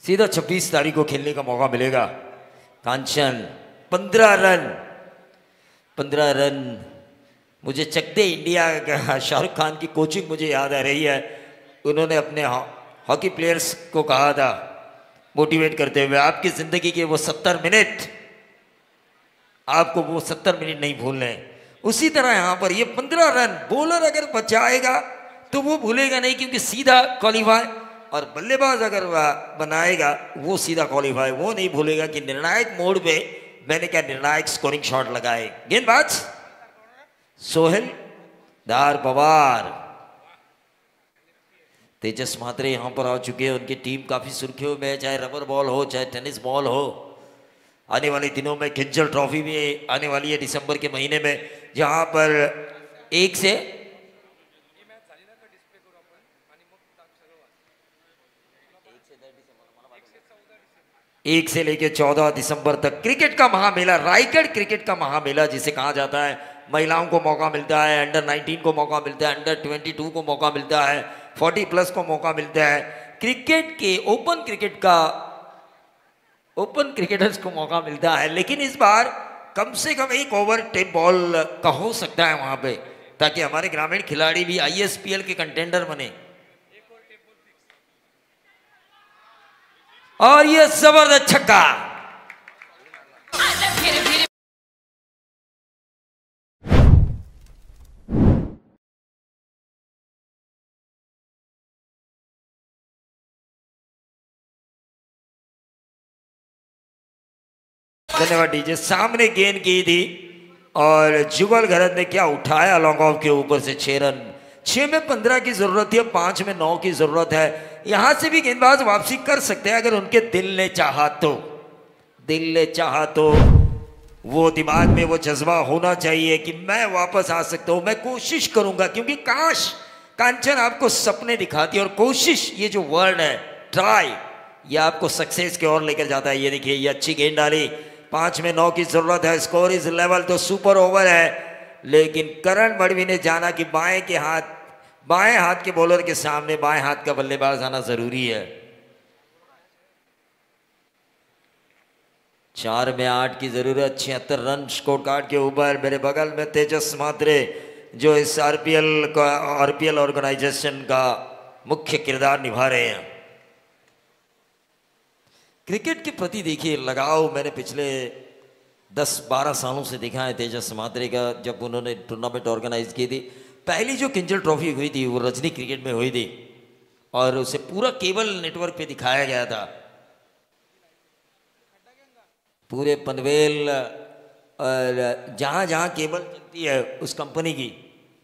सीधा 26 तारीख को खेलने का मौका मिलेगा। कांचन 15 रन। 15 रन। मुझे चक दे इंडिया का शाहरुख खान की कोचिंग मुझे याद आ रही है। उन्होंने अपने हॉकी प्लेयर्स को कहा था मोटिवेट करते हुए, आपकी जिंदगी के वो 70 मिनट, आपको वो 70 मिनट नहीं भूलने। उसी तरह यहाँ पर ये 15 रन बॉलर अगर बचाएगा तो वो भूलेगा नहीं, क्योंकि सीधा क्वालिफाई, और बल्लेबाज अगर बनाएगा वो सीधा क्वालिफाई। वो नहीं भूलेगा कि निर्णायक मोड पे मैंने क्या निर्णायक स्कोरिंग शॉट लगाए। गेंदबाज सोहेल दार पवार, तेजस म्हात्रे यहां पर आ चुके हैं। उनकी टीम काफी सुर्खियों में है, चाहे रबर बॉल हो चाहे टेनिस बॉल हो। आने वाले दिनों में किंजल ट्रॉफी भी आने वाली है दिसंबर के महीने में। जहां पर 1 से लेकर 14 दिसंबर तक क्रिकेट का महामेला, रायगढ़ क्रिकेट का महामेला जिसे कहा जाता है। महिलाओं को मौका मिलता है, अंडर 19 को मौका मिलता है, अंडर 22 को मौका मिलता है, 40+ को मौका मिलता है। क्रिकेट के ओपन क्रिकेटर्स को मौका मिलता है, लेकिन इस बार कम से कम एक ओवर टेप बॉल का हो सकता है वहां पे, ताकि हमारे ग्रामीण खिलाड़ी भी ISPL के कंटेंडर बने। और ये जबरदस्त छक्का, धन्यवाद डीजे। सामने गेंद की थी और जुगल घरत ने क्या उठाया लॉन्ग ऑफ के ऊपर से 6 रन। 6 में 15 की जरूरत थी, 5 में 9 की जरूरत है। यहां से भी गेंदबाज वापसी कर सकते हैं अगर उनके दिल ने चाहा तो। वो दिमाग में वो जज्बा होना चाहिए कि मैं वापस आ सकता हूं, मैं कोशिश करूंगा, क्योंकि काश कांचन आपको सपने दिखाती है और कोशिश, ये जो वर्ड है ट्राई, ये आपको सक्सेस की ओर लेकर जाता है। ये देखिए, ये अच्छी गेंद डाली, 5 में 9 की जरूरत है, स्कोर इज लेवल, तो सुपर ओवर है। लेकिन करण मडवी ने जाना कि बाएं हाथ के बॉलर के सामने बाएं हाथ का बल्लेबाज आना जरूरी है। 4 में 8 की जरूरत, 76 रन स्कोर कार्ड के ऊपर। मेरे बगल में तेजस मात्रे, जो इस आरपीएल ऑर्गेनाइजेशन का मुख्य किरदार निभा रहे हैं। क्रिकेट के प्रति देखिए लगाव मैंने पिछले 10-12 सालों से देखा है तेजस मात्रे का। जब उन्होंने टूर्नामेंट ऑर्गेनाइज की थी, पहली जो किंजल ट्रॉफी हुई थी वो रजनी क्रिकेट में हुई थी और उसे पूरा केबल नेटवर्क पे दिखाया गया था। पूरे पनवेल और जहाँ जहाँ केबल चलती है उस कंपनी की,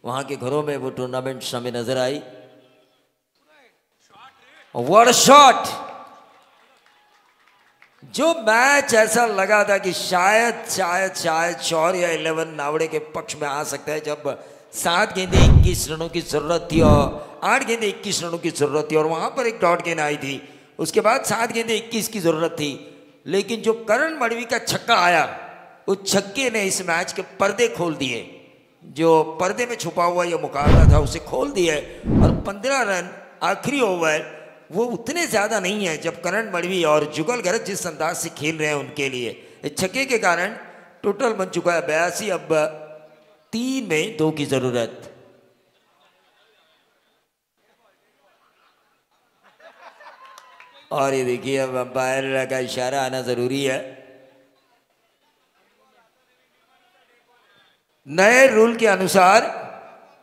वहाँ के घरों में वो टूर्नामेंट हमें नजर आई। What shot! जो मैच ऐसा लगा था कि शायद शौर्य 11 नावड़े के पक्ष में आ सकता है, जब 7 गेंदें 21 रनों की जरूरत थी और 8 गेंदें 21 रनों की जरूरत थी और वहां पर एक डॉट गेंद आई थी। उसके बाद 7 गेंदें 21 की जरूरत थी, लेकिन जो करण मडवी का छक्का आया, उस छक्के ने इस मैच के पर्दे खोल दिए। जो पर्दे में छुपा हुआ ये मुकाबला था उसे खोल दिया और 15 रन आखिरी ओवर वो उतने ज्यादा नहीं है जब करण मडवी और जुगल घरत जिस अंदाज से खेल रहे हैं उनके लिए। इस छक्के के कारण टोटल बन चुका है 82, अब 3 में 2 की जरूरत। और ये देखिए, अब अंपायर का इशारा आना जरूरी है। नए रूल के अनुसार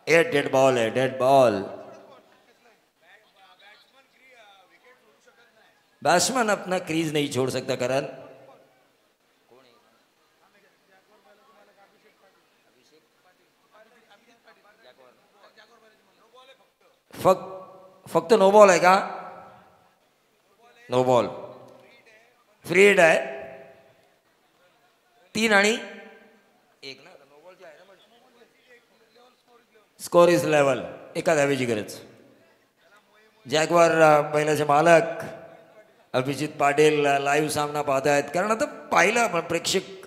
ये डेड बॉल है, डेड बॉल। बैट्समैन अपना क्रीज नहीं छोड़ सकता करण। फक्त नो बॉल है का? नो बॉल, फ्री हिट आहे। 3 आणि 1 ना, नो बॉल जे आहे ना, स्कोर इज लेवल, एका धावेची गरज। जॅग्वार बैलाचे मालक अभिजित पाटील लाईव्ह सामना पाहत आहेत, कारण आता पाहिलं आपण प्रेक्षक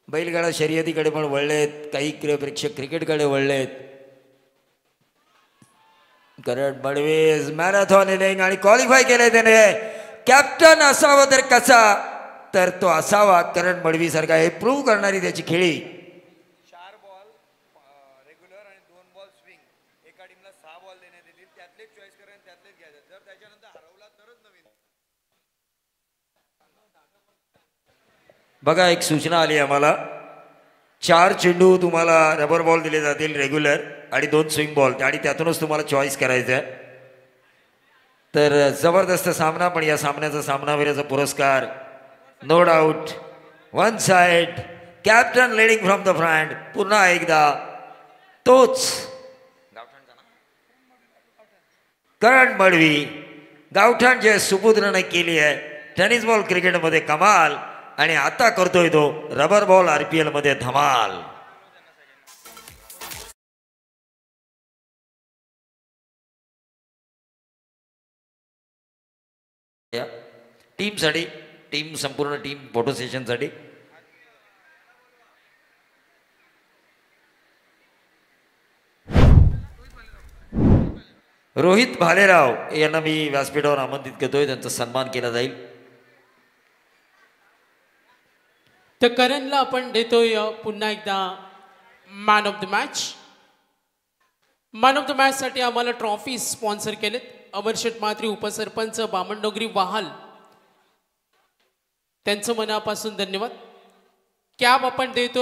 बैलगाडा शर्यतीकडे पण वळलेत, काही प्रेक्षक क्रिकेटकडे वळलेत। करण मडवी मॅरेथॉन इनिंग आणि क्वालिफाय केले त्याने। कॅप्टन असावा तर कसा, तर तो असावा करण मडवी सारखा, हे प्रूव्ह करणारी त्याची खेळी। 4 बॉल रेग्युलर आणि 2 बॉल स्विंग, एका टीमला 6 बॉल देण्यात येतील, त्यातले चॉईस करा आणि त्यातलेच घ्यायचं। जर त्याच्यानंतर हरवला तरच नवीन। बघा, एक सूचना आली आम्हाला, 4 चेंडू तुम्हाला रबर बॉल दिले जातील रेग्युलर आणि 2 स्विंग बॉल, आणि त्यातूनच तुम्हाला चॉईस करायचं आहे। तर जबरदस्त सामना, पण या सामन्याचा सामनावीराचा पुरस्कार no doubt 1 side, captain leading from the front. पुन्हा एकदा तोच करण मडवी, गावठाण जे सुपुत्रने केली आहे टेनिस बॉल क्रिकेटमध्ये कमाल, आणि आता करतोय तो रबर बॉल RPL मध्ये धमाल। टीमसाठी संपूर्ण टीम फोटो सेशनसाठी. रोहित भालेराव यांना मी व्यासपीठावर आमंत्रित करतोय, त्यांचा सन्मान केला जाईल. तर करणला आपण देतोय पुन्हा एकदा man of the match. Man of the match साठी आम्हाला ट्रॉफी स्पॉन्सर केलेत अमरशेठ म्हात्रे, उपसरपंच बामणडोंगरी वाहाल, त्यांचं मनापासून धन्यवाद. कॅप आपण देतोय